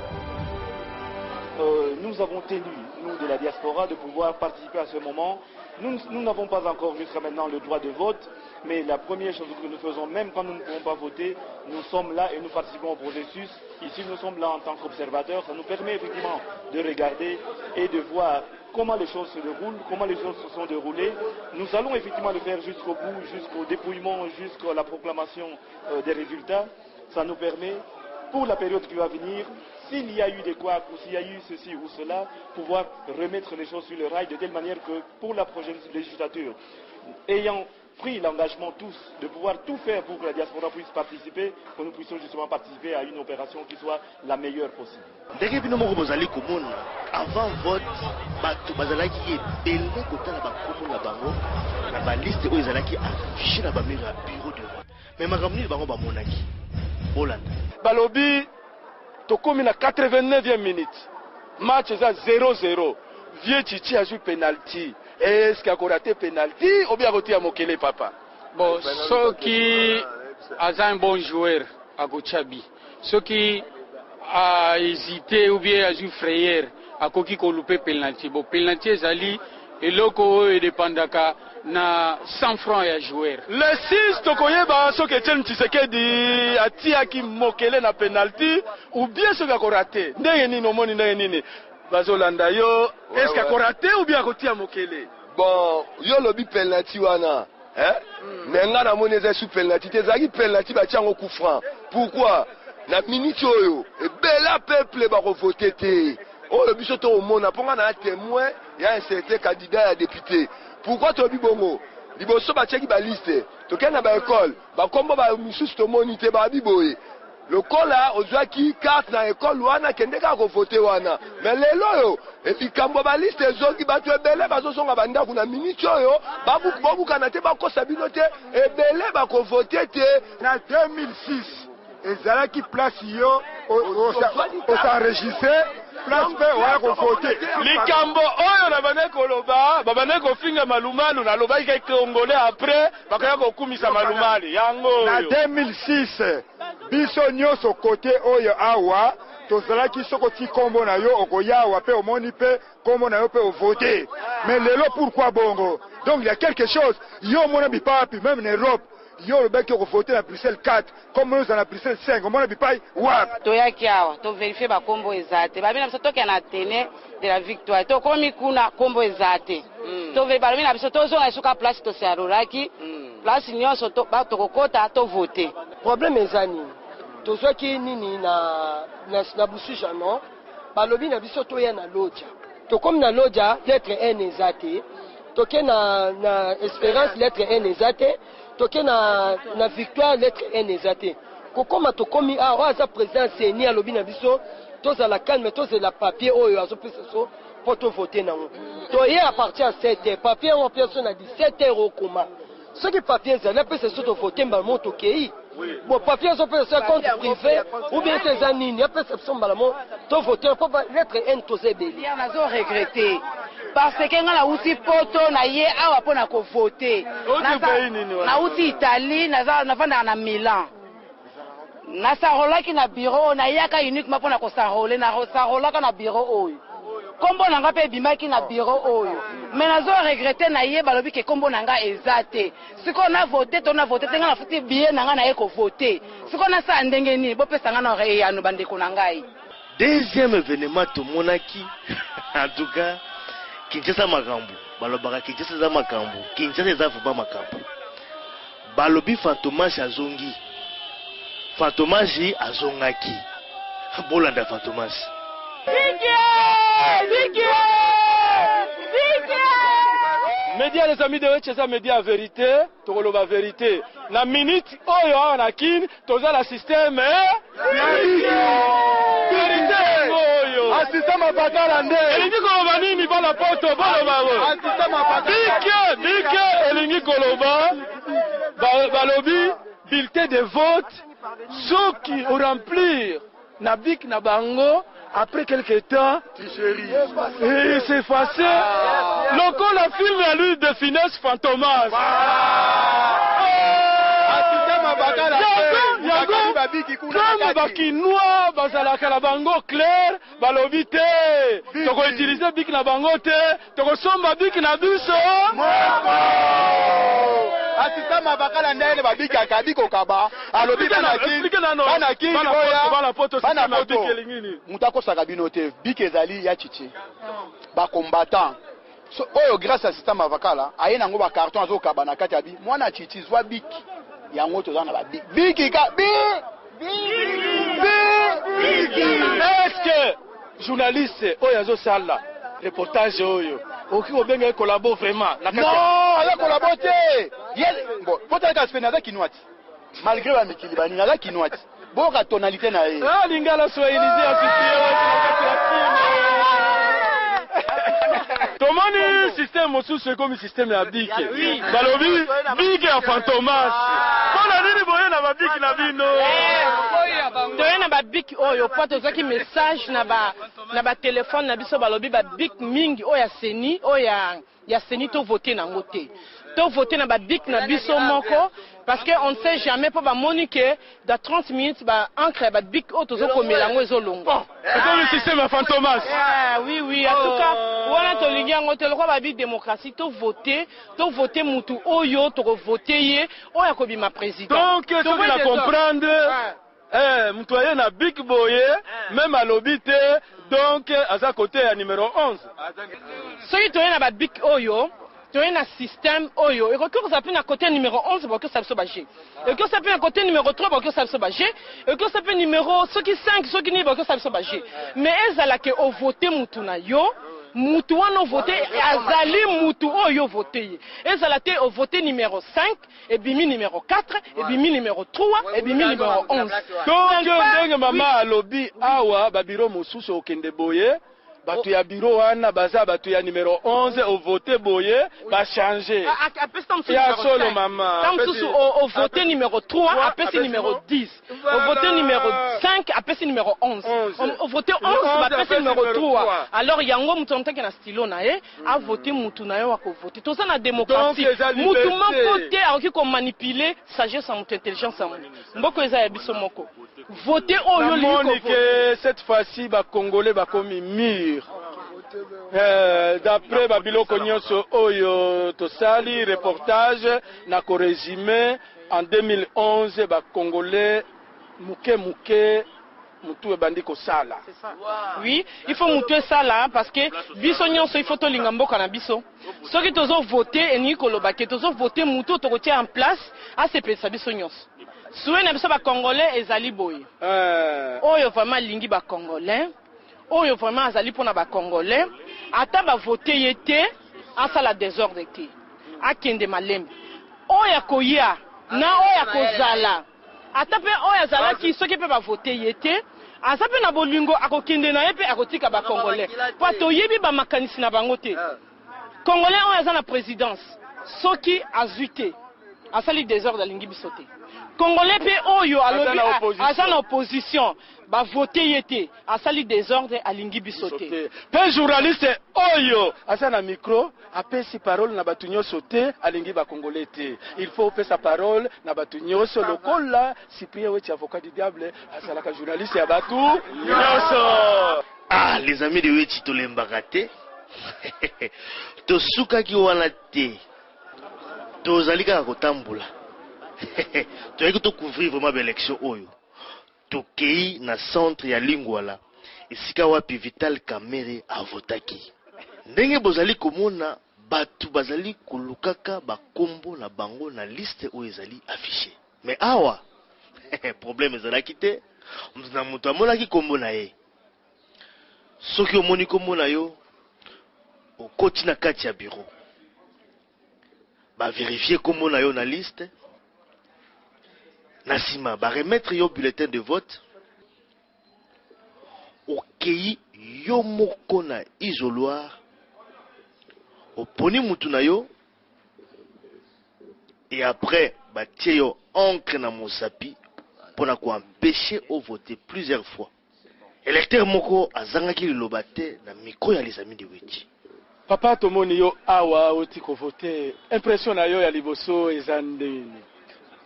Nous avons tenu nous de la diaspora, de pouvoir participer à ce moment. Nous n'avons pas encore jusqu'à maintenant le droit de vote, mais la première chose que nous faisons, même quand nous ne pouvons pas voter, nous sommes là et nous participons au processus. Ici, nous sommes là en tant qu'observateurs. Ça nous permet effectivement de regarder et de voir comment les choses se déroulent, comment les choses se sont déroulées. Nous allons effectivement le faire jusqu'au bout, jusqu'au dépouillement, jusqu'à la proclamation des résultats. Ça nous permet, pour la période qui va venir, s'il y a eu des couacs ou s'il y a eu ceci ou cela, pouvoir remettre les choses sur le rail de telle manière que pour la prochaine législature, ayant pris l'engagement tous de pouvoir tout faire pour que la diaspora puisse participer, que nous puissions justement participer à une opération qui soit la meilleure possible. Avant vote, bato bazalaki ebele kotala bakomo na bango na baliste oyo ezalaki affiché na bamire ya bureau de vote. Mais makambo nini bango bamonaki Bolanda balobi tokomi na 89e minute match eza 0-0 vie chichi azwi penalty. Est-ce qu'il a raté penalty ou bien a mokele papa? Bon, ceux qui ont un bon joueur à Gochabi, ceux qui a hésité ou bien a joué frayeur à Koki Kolupé penalty. Bon, penalty ezali et loko et dépendaka na 100 francs à joueur. Le 6 tokoyeba ceux qui tiennent Tshisekedi atia ki mokele na penalty ou bien ceux qui a raté. Ndenge nini omoni ndenge nini? Bazolanda yo, est-ce qu'il a raté ou bien a mokele? Bon, yo lobi penalty wana, hein? Mais nga na moneze sous penalty, tezaki penalty ba tiango coup franc. Pourquoi? Na minute yo, e bela peuple ba voter té. Oh le biso to omona, ponga na témoin, il y a un certain candidat à député. Pourquoi to bi bongo? Liboso ba tiaki ba liste. To kena ba école, ba kombo ba misusu to monité ba biboye. Le kola ozwaki carte na école wana kendeka ko voter wana. Mais lelo yo et likambo ba liste zongi batu ebele bazosonga banda kuna minute yo babu kana te bakosa bino te ebele bako voter te na 2006 ezalaki place yo s'enregistrer place pe wa ko voter likambo oyo na bane koloba babane ko finga malumalu na loba ke congolais après bakaya ko kumisa malumali yango na 2006 biso nyonso côté oyo awa tozalaki soko ti kombo na yo okoyawa pe omoni pe kombo na yo pe voter. Mais lelo pourquoi bongo? Donc il y a quelque chose yo mona bipapi même en Europe yo le bec ko voter à Bruxelles 4 comme nous en Bruxelles 5 mona bipai wa to yaki awa to vérifier ba kombo ezate ba bina biso to kana tene de la victoire to komi kuna kombo ezate to ve ba bina biso to zo na suka place to se aruraki place nyonso to ba to kokota to voter. Problème ezani tozwaki nini na bususha non balobi na biso toya na loja tokomi na loja lettre N ezate toke na espérance lettre N ezate toke na victoire lettre N ezate kokoma tokomi aza président seni alobi na biso tozala calme tozela papier oyo azopesa so po to voter nango toye à partir à 7h papier on personne a 17h okoma ce qui papier ezali apesa so to voter mbala tokei. Bon, papier, on peut faire compte privé ou bien tes amis, après ça, tu voter, on peut lettre N, tu sais bien. On a regretté. Parce que on a aussi poto, na ye, awa po na ko voter. Na aussi Italie, na vanda na Milan. Na sarola ki na bureau, na yaka uniquement po na ko sarole, na sarola ka na bureau oyo. Kombo nanga pe bimaki na bureau oyo. Mais nazo regretter na ye balobi ke kombo nanga ezate. Siko na voter to na voter tenga na futi billet nanga na ye ko voter. Siko na sa ndenge ni bo pesa ngana re ya no bande ko nangai. Deuxième événement to monaki en tout cas Kinshasa makambo. Balobaka Kinshasa za makambo. Kinshasa za vuba makambo. Balobi Fantomas azongi. Fantomas azongaki. Bolanda Fantomas. Média les amis de Wecheza Média vérité, tokoloba vérité. Na minute oyo ana kin toza la système vérité oyo. Assistant apatala nde. Elingi koloba nini bala poto bolo bawo. Assistant apatala. Bike elingi koloba balobi bulletin de vote ceux qui ont remplir na bik na bango. Après quelques temps, il s'est effacé. Local a filmé à lui de finesse Fantomas. comme bakinois bazalaka na bango clair balobi te tokoutilize biki na bango te tokosomba biki na biso asista mabakala ndele babikaka bikokaba alobi bana kingi bana poto mutu akosaka bino te biki ezali ya chichi bakombatant oyo grâce à système avakala aye nango ba carton azokaba na kati ya bi mwana chichi zwa biki yango toza na ba biki ka est-ce que journaliste oyo azosala reportage oyo oki obenga collabo vraiment na kati non ala collabo te bon potaka aspect naza kinwati malgré ba mikili bani naza kinwati boka tonalité na ye ah lingala swahiliser assisté na kati ya tomoni système mosusu comme système ya bike balobi bike ya fantomas pona nini boye na babiki na bino toye na babiki oyo po tozwaki message na ba telefone na biso balobi babik mingi oyo ya seni oyo ya seni tovote nango te tovote na babik na biso moko parce qu'on ne sait jamais pour moniquer dans 30 minutes encre ba bik auto zo komela ngo ezolongo c'est le système à fantomas oui en tout cas wana to lingi ngo te lokwa ba bik démocratie to voter mutu oyo to voter ye oya ko bima président donc ce que la comprendre mutu aye na bik boye même à l'obité donc à sa côté à numéro 11 soki to na ba bik oyo tu as un système oyo et que ça peut à côté numéro 11 pour que ça se bâche et que ça peut à côté numéro 3 pour que ça se bâche et que ça peut numéro ceux qui 5 ceux qui ni pour que ça se bâche mais ezala que au voter mutu na yo mutu wana voter azali mutu oyo voter ezala te au voter numéro 5 et bimi numéro 4 et bimi numéro 3 et bimi numéro 11 donc ndenge mama lobby awa ba biro mosusu okende boye batu ya bureau wana baza batu ya numéro 11 au voter boye ba changer ya solo mama tamsusu au voter numéro 3 apesi numéro 10 au voter numéro 5 apesi numéro 11 au voter 11 apesi numéro 3 alors yango mutu ntaki na stylo na ye a voter mutu na yo wa ko voter toza na démocratie mutu moko te akoki ko manipuler sagesse à mutu intelligence à mutu mboko eza ya biso moko voter oyo liko cette fois-ci ba congolais ba komi mur d'après babiloko nyonso oyo tosali reportage na ko résumé en 2011 ba congolais muke mutu ebandi ko sala oui il faut mutu sala parce que biso nyonso il faut to linga mboka na biso soki tozo voter eni koloba ke tozo voter mutu to kotia en place a sepesa biso nyonso soué na biso ba congolais ezali boye oyo vraiment lingi ba congolais oyo vraiment azali pona ba congolais ata ba voter yete asala désordre te akende malembe oyo koya na oyo kozala ata pe oyo azala ki soki pe ba voter yete asape na bolingo akokende na ye pe akotika ba congolais pa toyebi ba makanisi na bango te congolais oyo azana présidence soki azuite asali désordre lingi biso te congolais pe oyo alobi azana opposition ba voter yete asali désordre alingi biso te pe journaliste oyo azana micro apesi parole na batu nyonso te alingi ba congolais te il faut pesa parole na batu nyonso lokola Cyprien Weti avocat du diable azalaka journaliste ya batu nyonso les amis de Weti tolembaka te tosukaki wana te tozali kaka kotambola toyaki tocouvrir vraiment baélection oyo tokei na centre ya Lingwala esika wapi Vital Kamerhe avotaki ndenge bozali komona batu bazali kolukaka bakombo na bango na liste oyo ezali affiché mais awa problème ezalaki te na moto amonaki kombo na ye soki omoni kombo na yo okoti na kati ya bureau ba vérifier kombo na yo na liste na sima ba remettre yo bulletin de vote okei yo moko na isoloir oponi mutu na yo et après batie yo encre na mosapi pona ko empêcher au voter plusieurs fois électeur moko azangaki liloba te na micro ya les amis de Weti papa tomoni yo awa oti ko voter impression na yo ya liboso ezandeni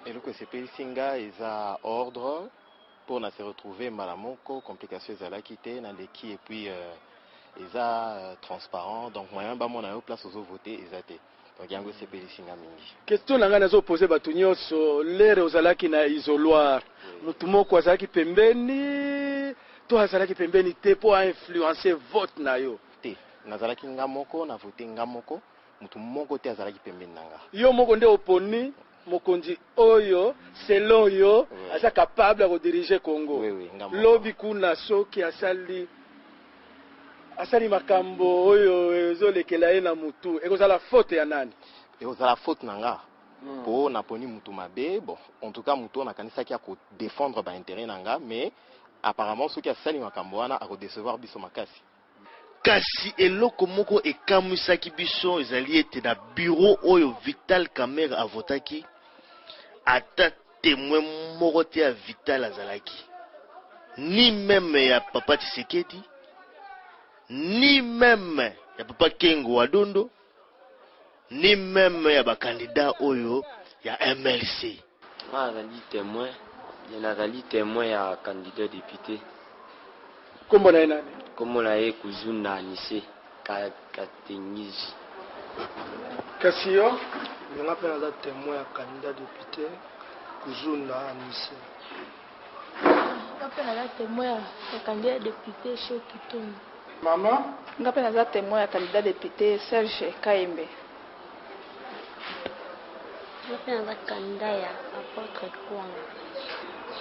eloko esepeli singa eza ordre pour na se retrouver malamoko complication ezalaki te na leki et puis eza transparent donc moyen bamona yo place ozo voter eza te donc yango esepeli singa mingi. Question nanga nazo poser batu nyonso lere ozalaki na isoloir mutu moko azalaki pembeni to azalaki pembeni te po a influencer vote na yo te nazalaki nga moko na voter nga moko mutu moko te azalaki pembeni nanga yo moko nde oponi mokonzi oyo selon yo aza capable de diriger Congo. Lobi kuna soki asali makambo oyo ezolekela ye na mutu ekozala faute ya nani? Ekozala faute nanga po naponi mutu mabe. Bon, en tout cas mutu na kanisa ki ako défendre ba intérêt nanga, mais apparemment soki asali makambo wana ako décevoir biso makasi. Kasi eloko moko ekamusaki biso ezali ete na bureau oyo Vital Kamerhe avotaki ata témoin moko te ya Vital azalaki, ni même ya Papa Tshisekedi, ni même ya Papa Kengo Wadondo, ni même ya bakandidat oyo ya MLC. Nazali témoin, nazali témoin ya candidat député. Kombo na nani? Kombo na ye Kuzuna Anise Katengizi. Kasi yo? Nga pe naza témoin ya candidat député Kuzuna Anise. Nga pe naza témoin ya candidat député Shoki Tumbi. Maman? Nga pe naza témoin ya candidat député Serge Kaembe. Nga pe naza candidat ya Apôtre Kwanga.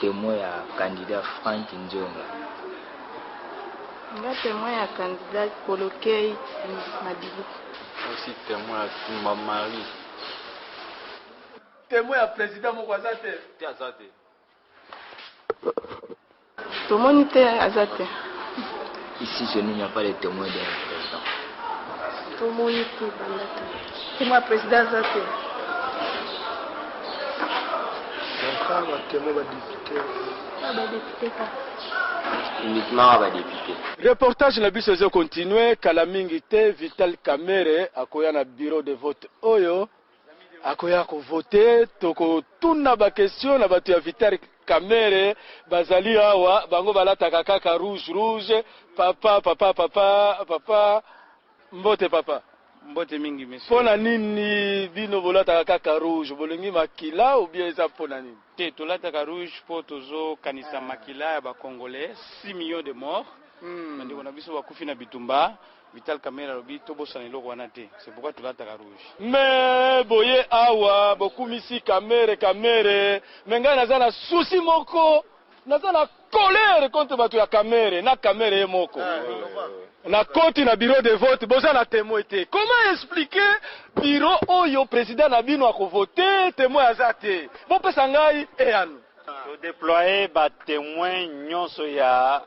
Témoin ya candidat Frank Njonga. Nga témoin ya candidat Polokei Madibu. Aussi témoin ya Tumba Marie. Témoin ya président moko azate. Te azate. Tomoni te azate. Ici chez nous il n'y a pas de témoin d'un président. Tomoni te bandate. Témoin président azate. Encore témoin ba député. Ba député ka. Uniquement à député. Reportage na biso zo continuer kala mingi te Vital Kamerhe akoya na bureau de vote oyo akoya ko voter toko tuna ba question na batu ya Vital Kamerhe bazali awa bango balata kaka rouge papa mbote papa mbote mingi monsieur. Pona nini bino bolata kaka rouge bolingi makila ou bien eza pona nini? Te tolata rouge po tozo kanisa makila ya ba congolais 6 millions de morts. Ndiko na biso bakufi na bitumba Vital Kamerhe lobi tobosa na eloko wana te. C'est pourquoi tolata rouge. Mais boye awa bokumisi Kamerhe menga naza na souci moko naza na colère contre batu ya Kamerhe na Kamerhe ye moko. Na koti na bureau de vote boza na témoin te. Comment expliquer bureau oyo président na bino ako voter témoin azate? Bon pesa ngai eyanu. To déployer ba témoin nyonso ya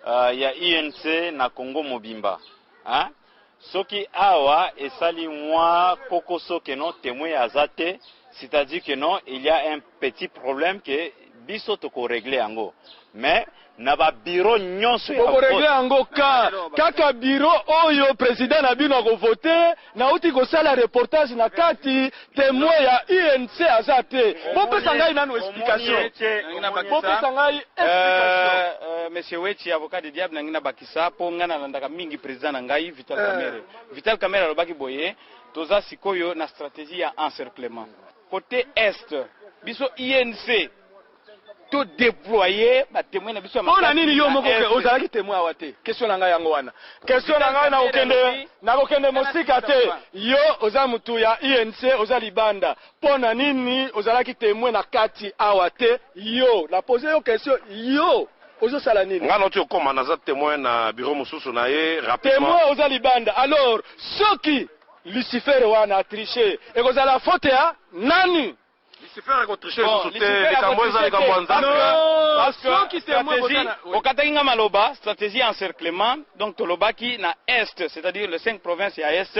INC na Congo mobimba. Hein? Soki awa esali mwa koko soke non témoin azate, c'est-à-dire que non, il y a un petit problème que biso to ko régler ango. Mais na ba bureau nyonso ya régler ango kaka bureau oyo président na bino ko voter na uti ko sala reportage na kati témoin ya INC azate. Bon pesa ngai nanu explication. Bon pesa ngai explication. Monsieur Wechi avocat de diable ngina bakisa po ngana landaka mingi président na ngai Vital Kamerhe. Vital Kamerhe alobaki boye toza sikoyo na stratégie ya encerclement. Côté est biso INC to déployer ba témoin na biso ya makasi. Pona nini yo moko ke ozalaki témoin awate? Question na ngai yango wana. Question na ngai na okende mosika te. Yo oza mutu ya INC oza libanda. Pona nini ozalaki témoin na kati awate? Yo na poser yo question yo ozo sala nini? Ngano ti okoma naza témoin na bureau mususu na ye rapidement. Témoin oza libanda. Alors soki Lucifer wana a triché ekozala faute ya nani? Lucifer a triché okatanginga maloba stratégie encerclement donc tolobaki na est c'est-à-dire les 5 provinces à est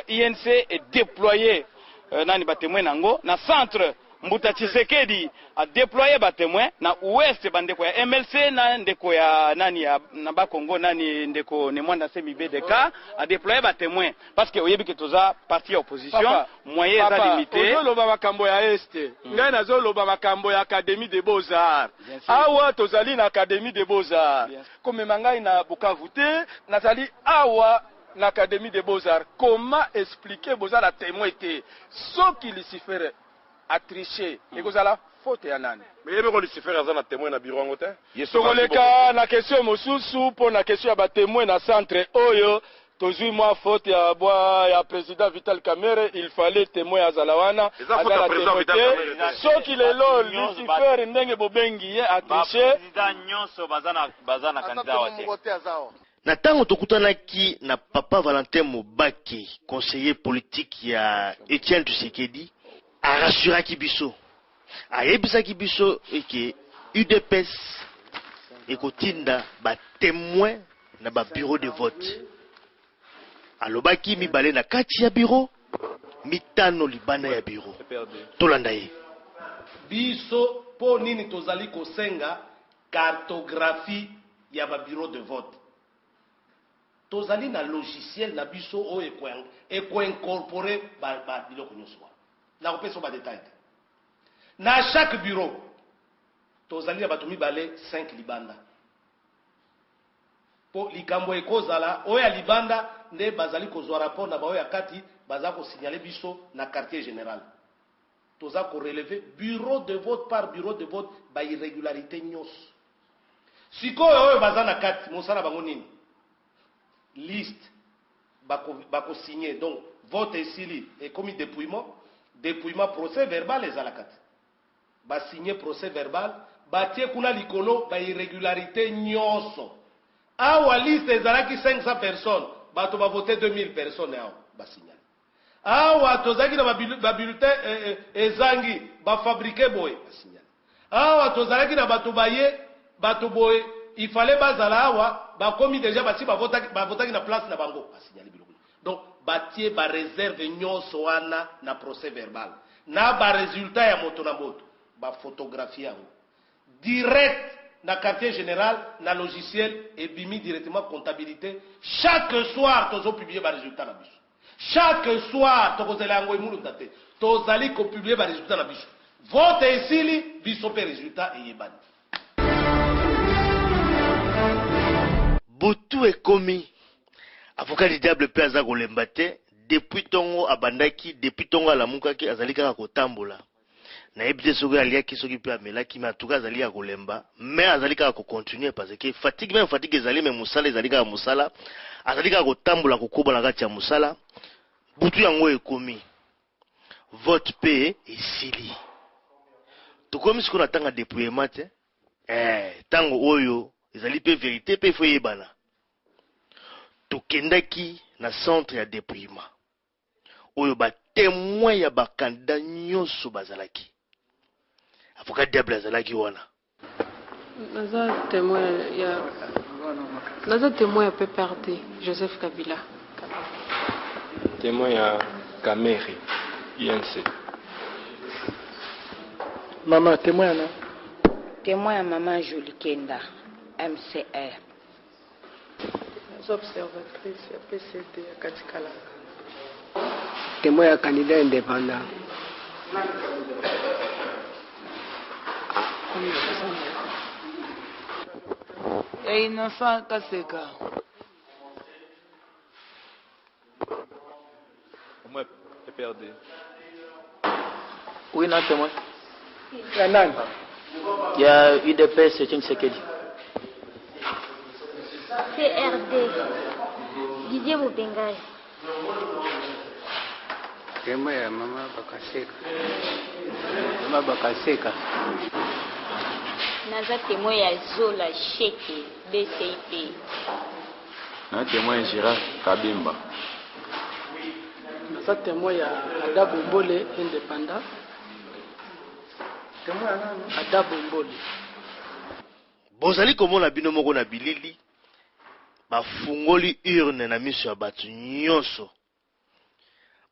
INC est déployé nani ba témoin nango na centre Mbuta Tshisekedi a déployé ba témoin na ouest bandeko ya MLC na ndeko ya nani ya na ba Congo nani ndeko ne mwanda semi BDK a déployé ba témoin parce que oyebi que toza parti opposition moyen za limité ozoloba makambo ya este ngai nazoloba makambo ya Académie des Beaux-Arts awa tozali na Académie des Beaux-Arts komema ngai na Bukavu te nazali awa na Académie des Beaux-Arts. Comment expliquer Beaux-Arts la témoin était ce qui Lucifer a triché et que ça la faute ya nani mais yebe ko Lucifer aza na témoin na bureau ngote tokoleka na question mosusu pour na question ya ba témoin na centre oyo tozui moi faute ya bois ya président Vital Kamerhe il fallait témoin ya Zalawana azala témoin ce qui le lo Lucifer ndenge bobengi a triché président nyonso bazana candidat wate. Na tango tokutanaki na papa Valentin Mobake, conseiller politique ya Etienne Tshisekedi, a rassuraki biso. A yebisaki biso eke UDPS ekotinda ba témoin na ba bureau de vote. Alobaki mibale na kati ya bureau, mitano libana ya bureau. Tolanda ye. Biso po nini tozali kosenga cartographie ya ba bureau de vote. Tozali na logiciel na biso o eko incorporer ba biloko nyonso. Na kopesa ba détail. Na chaque bureau tozali na bato mibale 5 libanda. Po likambo ekozala oya libanda nde bazali kozwa rapport na baoya kati baza ko signaler biso na quartier général. Toza ko relever bureau de vote par bureau de vote ba irrégularité nyonso. Sikoyo oyo baza na kati mosala bango nini? Liste bako signé donc vote esili et commis dépouillement procès verbal les alakat ba signé procès verbal ba tie kuna likolo ba irrégularité nyonso awa liste ezalaki 500 personnes bato ba voter 2000 personnes awa ba signaler awa tozaki na ba bulletin ezangi ba fabriquer boy ba signaler awa tozalaki na bato baye bato boy il fallait bazala awa ba komi déjà basi ba votaki na place na bango ba signaler biloko donc batie ba réserve nyonso wana na procès verbal na ba résultat ya moto na moto ba photographie yango direct na quartier général na logiciel et bimi directement comptabilité chaque soir tozo publier ba résultat na biso chaque soir tokozela yango emulu ndate tozali ko publier ba résultat na biso vote esili biso pe résultat eyebani. Butu ekomi avocat du diable pe aza kolemba te depuis tongo abandaki depuis tongo alamukaki azali kaka kotambola na yebi te soki aliaki soki pe amelaki mais en tout cas azali ya kolemba mais azali kaka kocontinue parce que fatigue ezali mais mosala ezali kaka mosala azali kaka kotambola kokobola kati ya mosala butu yango ekomi vote pe esili tokomi siko na tanga dépouillement te tango oyo ezali pe vérité pe fo yebana tokendaki na centre ya dépouillement oyo ba témoin ya ba candidat nyonso bazalaki avocat diable azalaki wana naza témoin ya PPRD Joseph Kabila témoin ya Kamerhe INC Maman témoin na témoin ya maman Jolie Kenda MCR observatrice ya PCD ya Katikala témoin ya candidat indépendant ya Innocent Kaseka moi PPRD oui non témoin ya nani ya UDPS Etienne Tshisekedi CRD Didier Mubengai témoin ya Mama Bakaseka naza témoin ya Zola Sheke BCIP na témoin Gérard Kabimba naza témoin ya Adabo Mbole indépendant témoin ya Adabo Mbole bozali komona bino moko na bilili bafungoli urne na miso ya bato nyonso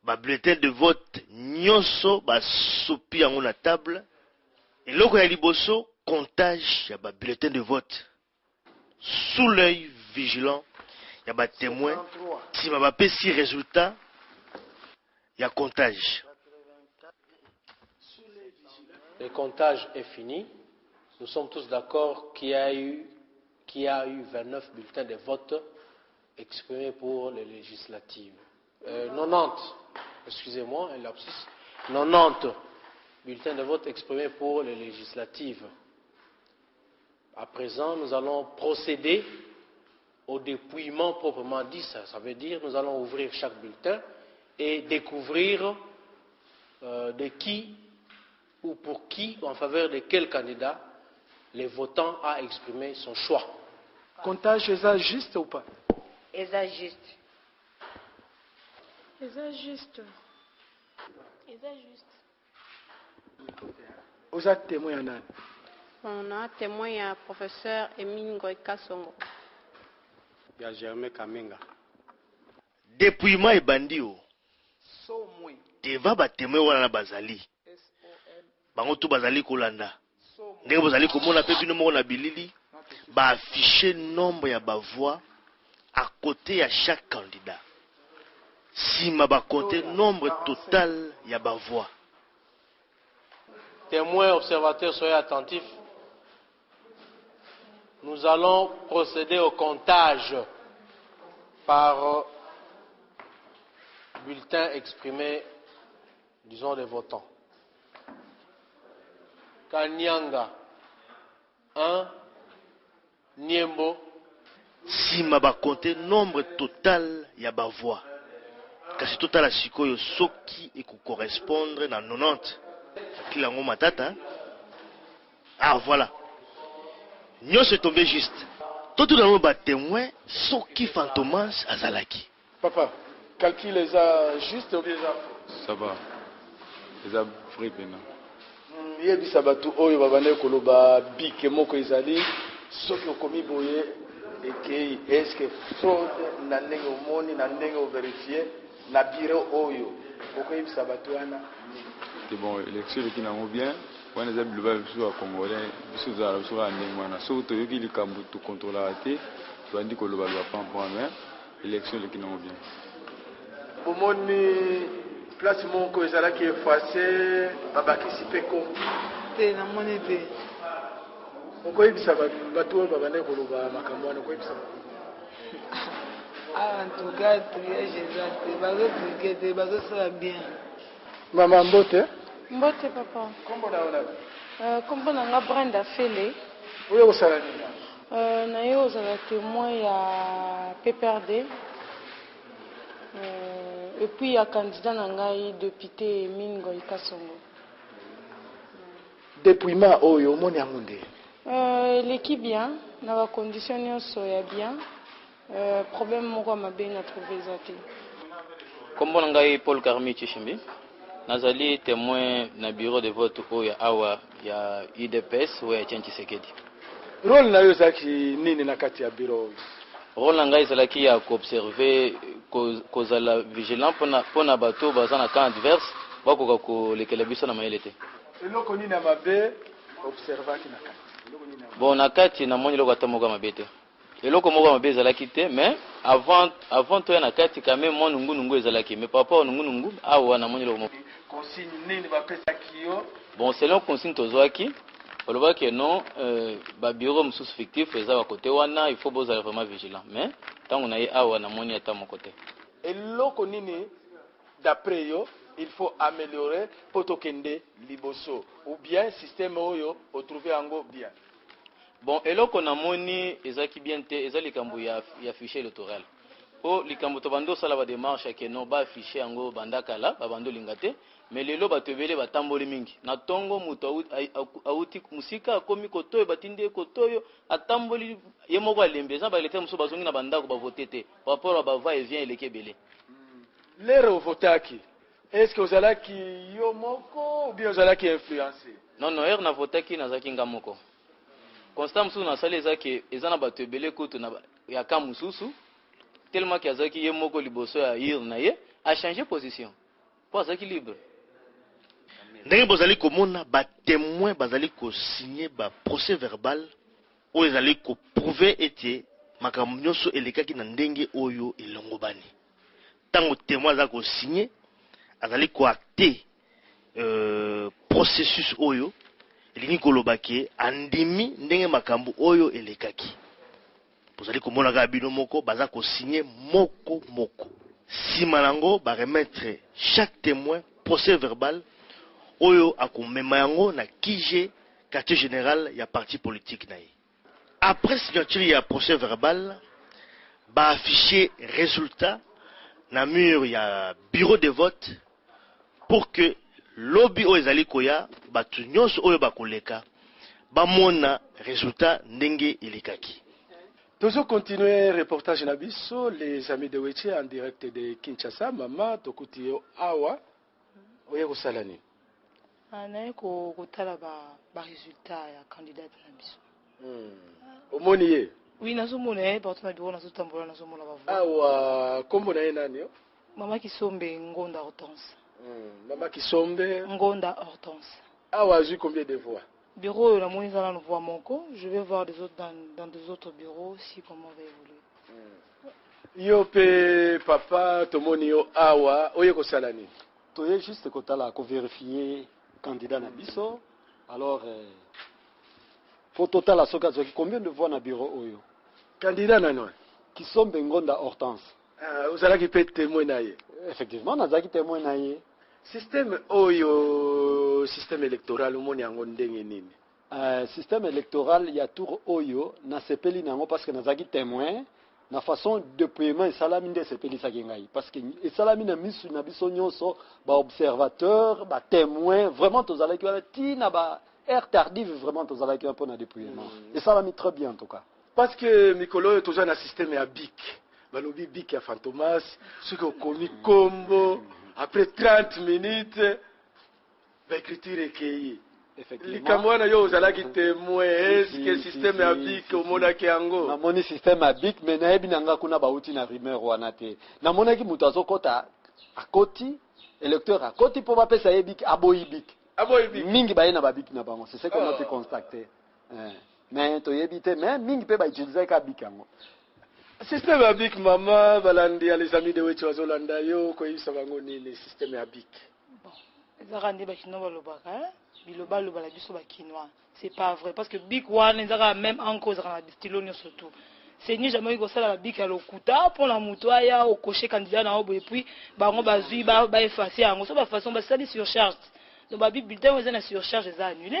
ba bulletin de vote nyonso ba sopi yango na table eloko ya liboso comptage ya ba bulletin de vote sous l'œil vigilant ya ba témoin nsima bapesi résultat ya comptage. Le comptage est fini. Nous sommes tous d'accord qu'il y a eu 29 bulletins de vote exprimés pour les législatives. 90, excusez-moi, un lapsus. 90 bulletins de vote exprimés pour les législatives. À présent, nous allons procéder au dépouillement proprement dit. Ça veut dire nous allons ouvrir chaque bulletin et découvrir de qui ou pour qui, en faveur de quel candidat, les votants a exprimé son choix. Comptage est juste ou pas? Est juste. Est juste. Est juste. Vous êtes témoin en âne? On a témoin à professeur Emile Ngoy Kasongo. Il y a Germain Kamenga. Dépouillement et bandio. Deva ba témoin wana bazali. Bango tout bazali kolanda. Ndenge bazali komona pe bino moko na bilili ba afficher nombre ya ba voix à côté ya chaque candidat. Si ma ba compter nombre total ya ba voix. Témoins, observateurs, soyez attentifs. Nous allons procéder au comptage par bulletin exprimé, disons, des votants. Kanyanga 1, Niembo. Si ma ba compter nombre total ya ba voix. Kasi total a sikoyo soki et correspondre na 90. Kila ngo matata. Ah voilà. Nous c'est tombé juste. Tout le monde ba témoin soki fantomas azalaki. Papa, calcul les a juste ou bien faux? Ça va. Les a vrai pena. Yebisa batu oyo babane koloba bike moko ezali soki okomi boye ekei est-ce que fraude na ndenge omoni na ndenge ovérifier na bureau oyo okoyebisa batu wana? C'est bon, l'élection qui n'a bien. On a des blabla sur la Congolais, sur la Némana. Surtout, il y a des cambouis tout contrôlés. Tu as dit que le bal va pas en prendre. L'élection qui n'a bien. Pour moi, place mon cause qui est effacée, babaki si peu comme. C'est la monnaie. On peut dire ça va tout va venir pour le bas makambo. On peut dire ça. Ah, en tout cas, tu vas ça bien. Maman Mbote. Mbote papa. Kombo na nga Brenda Fele. Oyo kosala nini? Na yo ozala témoin ya PPRD. Et puis il y a candidat na ngai député Emile Ngoy Kasongo. Dépouillement oyo omoni yango nde? L'équipe bien, na ba condition nyonso ya bien. Problème moko mabe na trouver zate. Kombo na ngai Paul Karmi Chishimbi. Nazali témoin na bureau de vote oya awa ya UDPS ou ya Etienne Tshisekedi. Rôle na yo zaki nini na kati ya bureau? Rôle na ngai ezalaki ya koobserver kozala vigilant pona bato baza na camp adverse bakoka kolekela biso na mayele te. Eloko nini na mabe observaki na kati? Bon na kati na moni eloko ata moko mabe te. Eloko moko mabe ezalaki te mais avant to ya na kati quand même mon nungu ezalaki mais papa nungu awa na moni eloko moko. Consigne nini bapesaki yo? Bon selon consigne tozwaki olobaki non ba bureau mususu fictif eza ba côté wana il faut bozala vraiment vigilant mais tango na ye awa na moni ata mon côté. Eloko nini d'après yo il faut améliorer potokende liboso ou bien système oyo o trouver ango bien? Bon eloko na moni ezaki bien te eza likambo ya fichier électoral. O likambo to bando sala ba démarche ke no ba fichier ango bandakala ba bando lingate mais lelo batebele batamboli mingi na tongo muto auti musika akomi kotoyo batindi kotoyo atamboli ye moko alembe za ba leta muso bazongi na bandako ba voter te par rapport à ba va et vient elekebele. Lero votaki est-ce que ozalaki yo moko ou bien ozalaki influencé? Non na votaki na zaki ngamoko. Constant mususu na sala ezaki ezana batebele kutu na ya kamususu tellement que azaki ye moko liboso ya ir na ye a changé position. po azalaki libre. Ndenge bozali komona ba témoin bazali ko signer ba procès verbal oyo ezali ko prouver ete makambo nyonso elekaki na ndenge oyo elongobani. Tango témoin azali ko signer azali ko acter processus oyo elingi koloba ke andimi ndenge makambo oyo elekaki. Bozali komona ka bino moko baza ko signer moko moko. Sima nango ba remettre chaque témoin procès verbal oyo akomema yango na kije quartier général ya parti politique na ye. Après signature ya procès verbal, ba afficher résultat na mur ya bureau de vote pour que lobby oyo ezali koya batu nyonso oyo bakoleka bamona résultat ndenge elekaki. Toujours continuer reportage na biso les amis de Weche en direct de Kinshasa. Mama tokuti yo awa oye kosala nini? naye kotala ba résultat ya candidate na biso. Omoni ye? Oui, nazomona ye partout na bureau nazotambola nazomona ba voix. Awa kombo na ye nani yo? Mama Kisombe Ngonda Hortense. Mama Kisombe Ngonda Hortense. Awa azui combien de voix? Bureau la moni zala voix moko, je vais voir des autres dans des autres bureaux si comment va évoluer. Yo pe papa tomoni yo awa oye kosala nini? Toye juste kotala ko vérifier candidat na biso. Alors faut total à soka combien de voix na bureau oyo? Candidat na nani? Kisombe Ngonda Hortense. Ozalaki pe témoin na ye? Effectivement, nazalaki témoin na ye. Système oyo, système électoral omoni yango ndenge nini? Système électoral ya tour oyo na sepeli nango parce que nazalaki témoin na façon de paiement esalami nde sepelisaki ngai parce que esalami na misu na biso nyonso ba observateur ba témoin vraiment tozalaki wana tina ba air tardive vraiment tozalaki un peu na dépouillement esalami très bien en tout cas parce que mikolo toza na système ya BIC balobi BIC ya Fantomas soki okomi kombo après 30 minutes ba écriture ekei. Likambo wana yo ozalaki témoin est-ce que système ya BIC omonaki yango? Namoni système ya BIC mais nayebi nanga kuna bauti na rumeur wana te. Namonaki mutu azokota akoti électeur akoti po bapesa ye BIC aboyi BIC. Aboyi BIC. Mingi baye na ba BIC na bango, c'est ce qu'on a pu constater. Mais toyebi te mais mingi pe ba utiliser ka BIC yango. Système ya BIC mama balandi ya les amis de Weche bazolanda yo koyisa bango nini système ya BIC? Bon, ezaka nde bakino balobaka biloba loba la biso bakinois. C'est pas vrai parce que BIC wana ezaka même en cause na stylo surtout. C'est ni jamais ko sala la BIC à lokuta pour la muto aya au cocher candidat na obo et puis bango bazui ba effacer yango so ba façon ba sali surcharge. Donc ba BIC bulletin eza na surcharge eza annulé.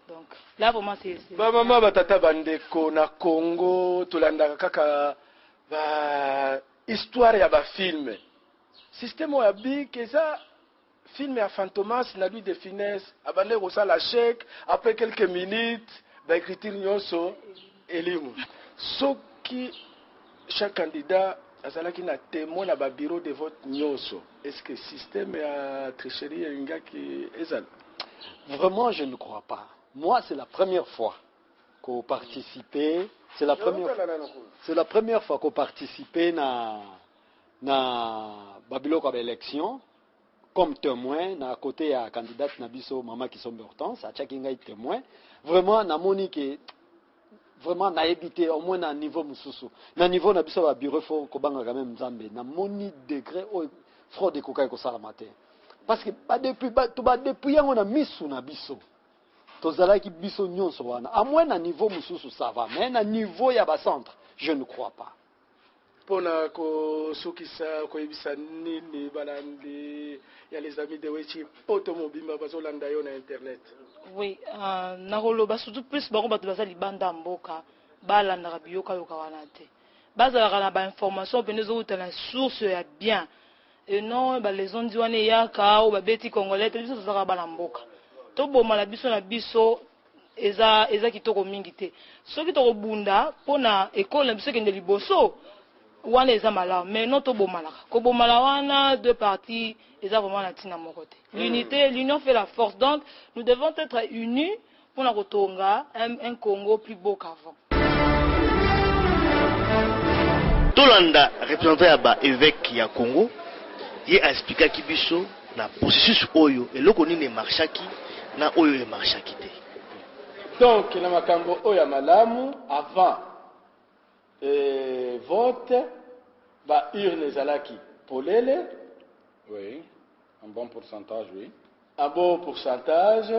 Donc là vraiment c'est ba mama batata bandeko na Congo tolandaka kaka ba histoire ya ba film. Système ya BIC eza film ya Fantomas na lui de finesse abande kosala chèque après quelques minutes ba écriture nyonso elimu soki chaque candidat azalaki na témoin na ba bureau de vote nyonso est-ce que système ya tricherie ingaki ezala? Vraiment je ne crois pas. Moi c'est la première fois qu'on participe, c'est la première fois qu'on participe na babiloko ba élection comme témoin na côté ya candidate na biso Mama Kisombe Hortense achaki ngai témoin vraiment na moni que vraiment na évité au moins na niveau mususu na niveau na biso ba bureau fo ko banga quand même Nzambe na moni degré o fraude ko kai ko sala matin parce que depuis yango na misu na biso tozalaki biso nyonso wana à moins na niveau mususu ça va mais na niveau ya ba centre je ne crois pas. Pona ko sukisa ko yebisa nini balandi ya les amis de Weche poto mobimba bazolanda yo na internet? Oui, nakoloba surtout plus bango bato baza libanda mboka balanda biyoka yoka wana te bazalaka na ba information pene zo utana source ya bien et non ba les ondi wana yaka o ba beti congolais te biso zaka bana mboka to boma la biso na biso eza kitoko mingi te soki to bunda pona école na biso kende liboso wana eza malamu mais non to bomalaka ko bomala wana deux parties eza vraiment na tina moko te. L'unité, l'union fait la force, donc nous devons être unis pour la kotonga un Congo plus beau qu'avant. Tolanda représentant ya ba évêque ya Congo ye expliquaki biso na processus oyo eloko nini marchaki na oyo e marchaki te. Donc na makambo oyo ya malamu avant vote ba urne ezalaki polele. Oui, un bon pourcentage, oui. Un bon pourcentage.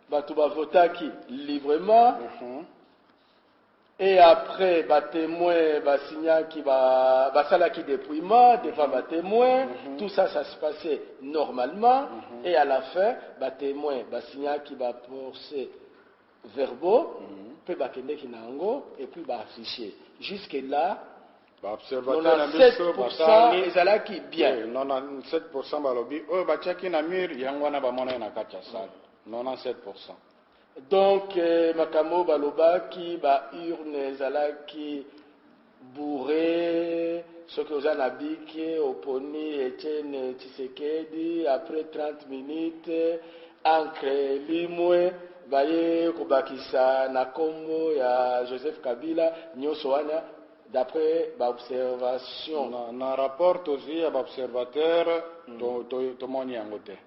Bato ba votaki librement. Et après, ba témoin, ba signaki, ba salaki dépouillement devant ba témoin. Tout ça, ça se passait normalement. Et à la fin, ba témoin, ba signaki, ba procès verbaux, puis ba kendeki nango, et puis ba affiché. Jusque là, 97% ezalaki bien. 97% balobi oyo batiaki na mur yango wana bamona na kati ya sale. 97%. Donc makambo balobaki ba urne ezalaki bourré soki oza na bike oponi Etienne Tshisekedi après 30 minutes encre limwe baye kobakisa na kombo ya Joseph Kabila nyonso wana d'après l'observation. Dans le rapport aussi, l'observateur, tomoni yango te.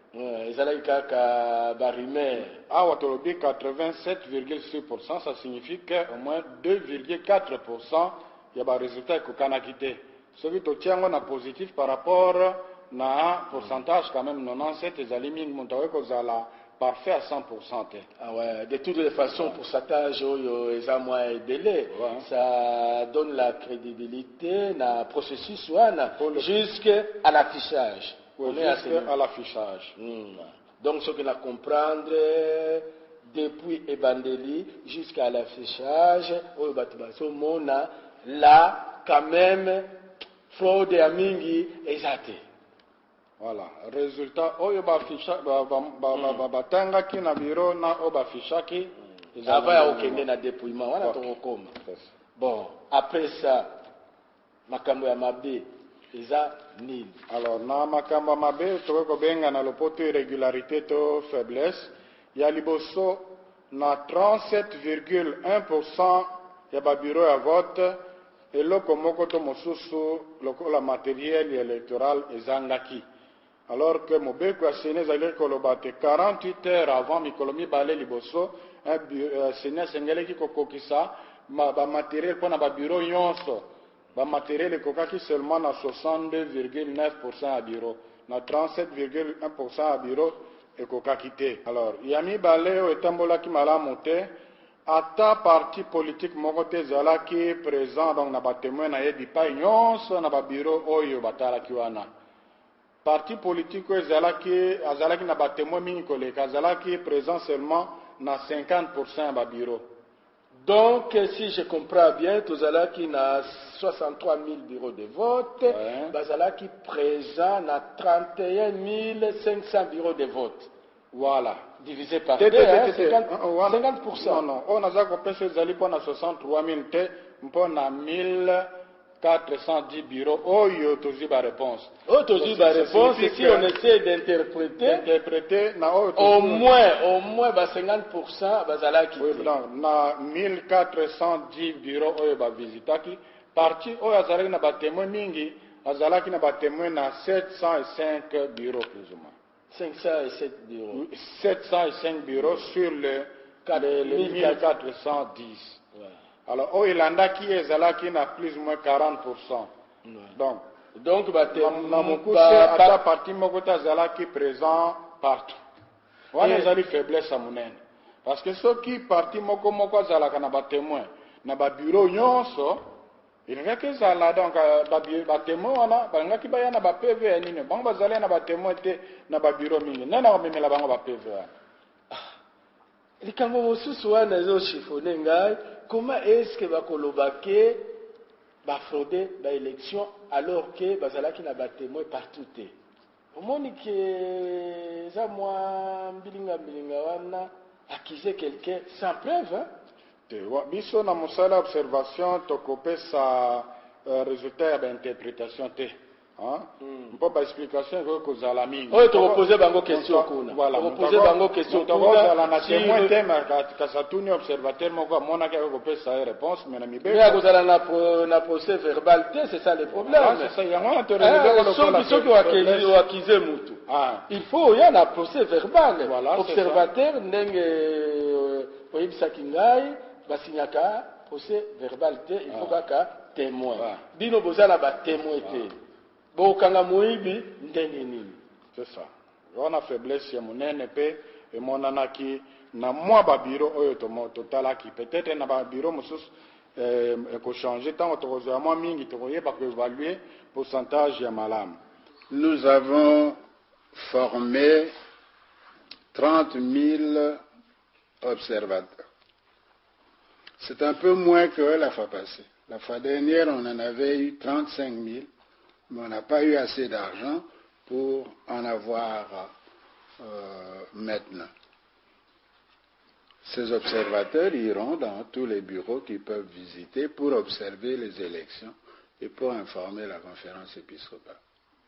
Ezalaki kaka barimeur. Awa tolobi 87,6%, ça signifie qu'au moins 2,4% ya ba résultat ekokanaki te. Soki totiango na positif par rapport na pourcentage quand même 97 ezali mingi moto akozala parfait à 100%. Ah ouais, de toutes les façons, pour pourcentage, et délai, ça donne la crédibilité dans le processus jusqu'à l'affichage. Oui, jusqu'à l'affichage. Donc, ce qu'on a comprendre, depuis Ebandeli jusqu'à l'affichage, là, quand même, fraude à Mingi exact. Voilà, résultat, oyo batangaki na bureau na oyo bafishaki. Avant ya okende na dépouillement, wana tokokoma. Bon, après ça, makambo ya mabe, eza nini? Alors, na makambo ya mabe, tokobenga na lopoto irrégularité to faiblesse, ya liboso na 37,1% ya ba bureau ya vote, eloko moko to mosusu lokola matériel électoral ezangaki. Alors que Mobeko a signé 48 heures avant Mikolomi Balé Liboso, un signé Sengele qui kokokisa, ba matériel pour na ba bureau yonso, ba matériel kokaki seulement à 62,9% à bureau, na 37,1% à bureau et kokakité. Alors, Yami Balé o etambola ki malamu te, ata parti politique mokote zala ki présent donc na ba témoin na yebi pa yonso na ba bureau oyo batala ki wana. Parti politique azalaki na batémoin mingi koleka azalaki présent seulement na 50% ba bureau. Donc si je comprends bien tozalaki na 63 000 bureaux de vote, bazalaki présent na 31 500 bureaux de vote. Voilà, divisé par 2, 50%. Non, non, on a kopesa ezali pona 63 000 te mpona 1410 bureaux. Oyo tozi ba réponse. Oh, tozi ba réponse. Si on essaie d'interpréter, au moins ba 50% bazalaki. Oui, donc na 1410 bureaux oyo ba visitaki. Parti oyo azalaki na ba témoin mingi, azalaki na ba témoin na 705 bureaux plus ou moins. 507 bureaux. 705 bureaux sur les 1410. Ouais. Alors, au Irlanda qui est là qui n'a plus ou moins 40%. Donc, à partir Mogota Zala qui est présent partout. On a des faiblesses à mon aide. Parce que ceux qui partent Moko Zala qui n'a témoin, n'a pas bureau nyonso, il n'y a que ça là donc ba témoin wana ba ngaki ba yana ba PV nini bango bazali na ba témoin te na ba bureau mingi nana ba memela bango ba PV. Likambo mosusu wana zo chiffonner ngai. Comment est-ce que bakolobake bafrauder ba élection alors que bazalaki na ba témoin partout te? Omoni que za mwa mbilinga wana accuser quelqu'un sans preuve hein? Biso na musala observation tokope sa résultat ya interprétation te. mpo baexplication ekoki kozala mingi oyo tokopose bango question kuna tokopose bango question tokozala na témoin te kasi atuni observateur moko amonaki akoki kopesa ye réponse mais na mais akozala na procès verbal te c'est ça le problème soki oakize mutu il faut oya na procès verbal observateur ndenge oyebisaki ngai basinyaka procès verbal te il faut kaka témoin bino bozala batémoin te bokanga moyibi ndenge nini c'est ça wana faiblesse ya monene mpe emonanaki na mwa babiro oyo totalaki peut-être na babiro mosusu ekochange ntango tokozwa mwa mingi tokoyeba koévalue pourcentage ya malamu. Nous avons formé 30 000 observateurs. C'est un peu moins que la fois passée. La fois dernière, on en avait eu 35 000, mais on n'a pas eu assez d'argent pour en avoir maintenant. Ces observateurs iront dans tous les bureaux qu'ils peuvent visiter pour observer les élections et pour informer la conférence épiscopale.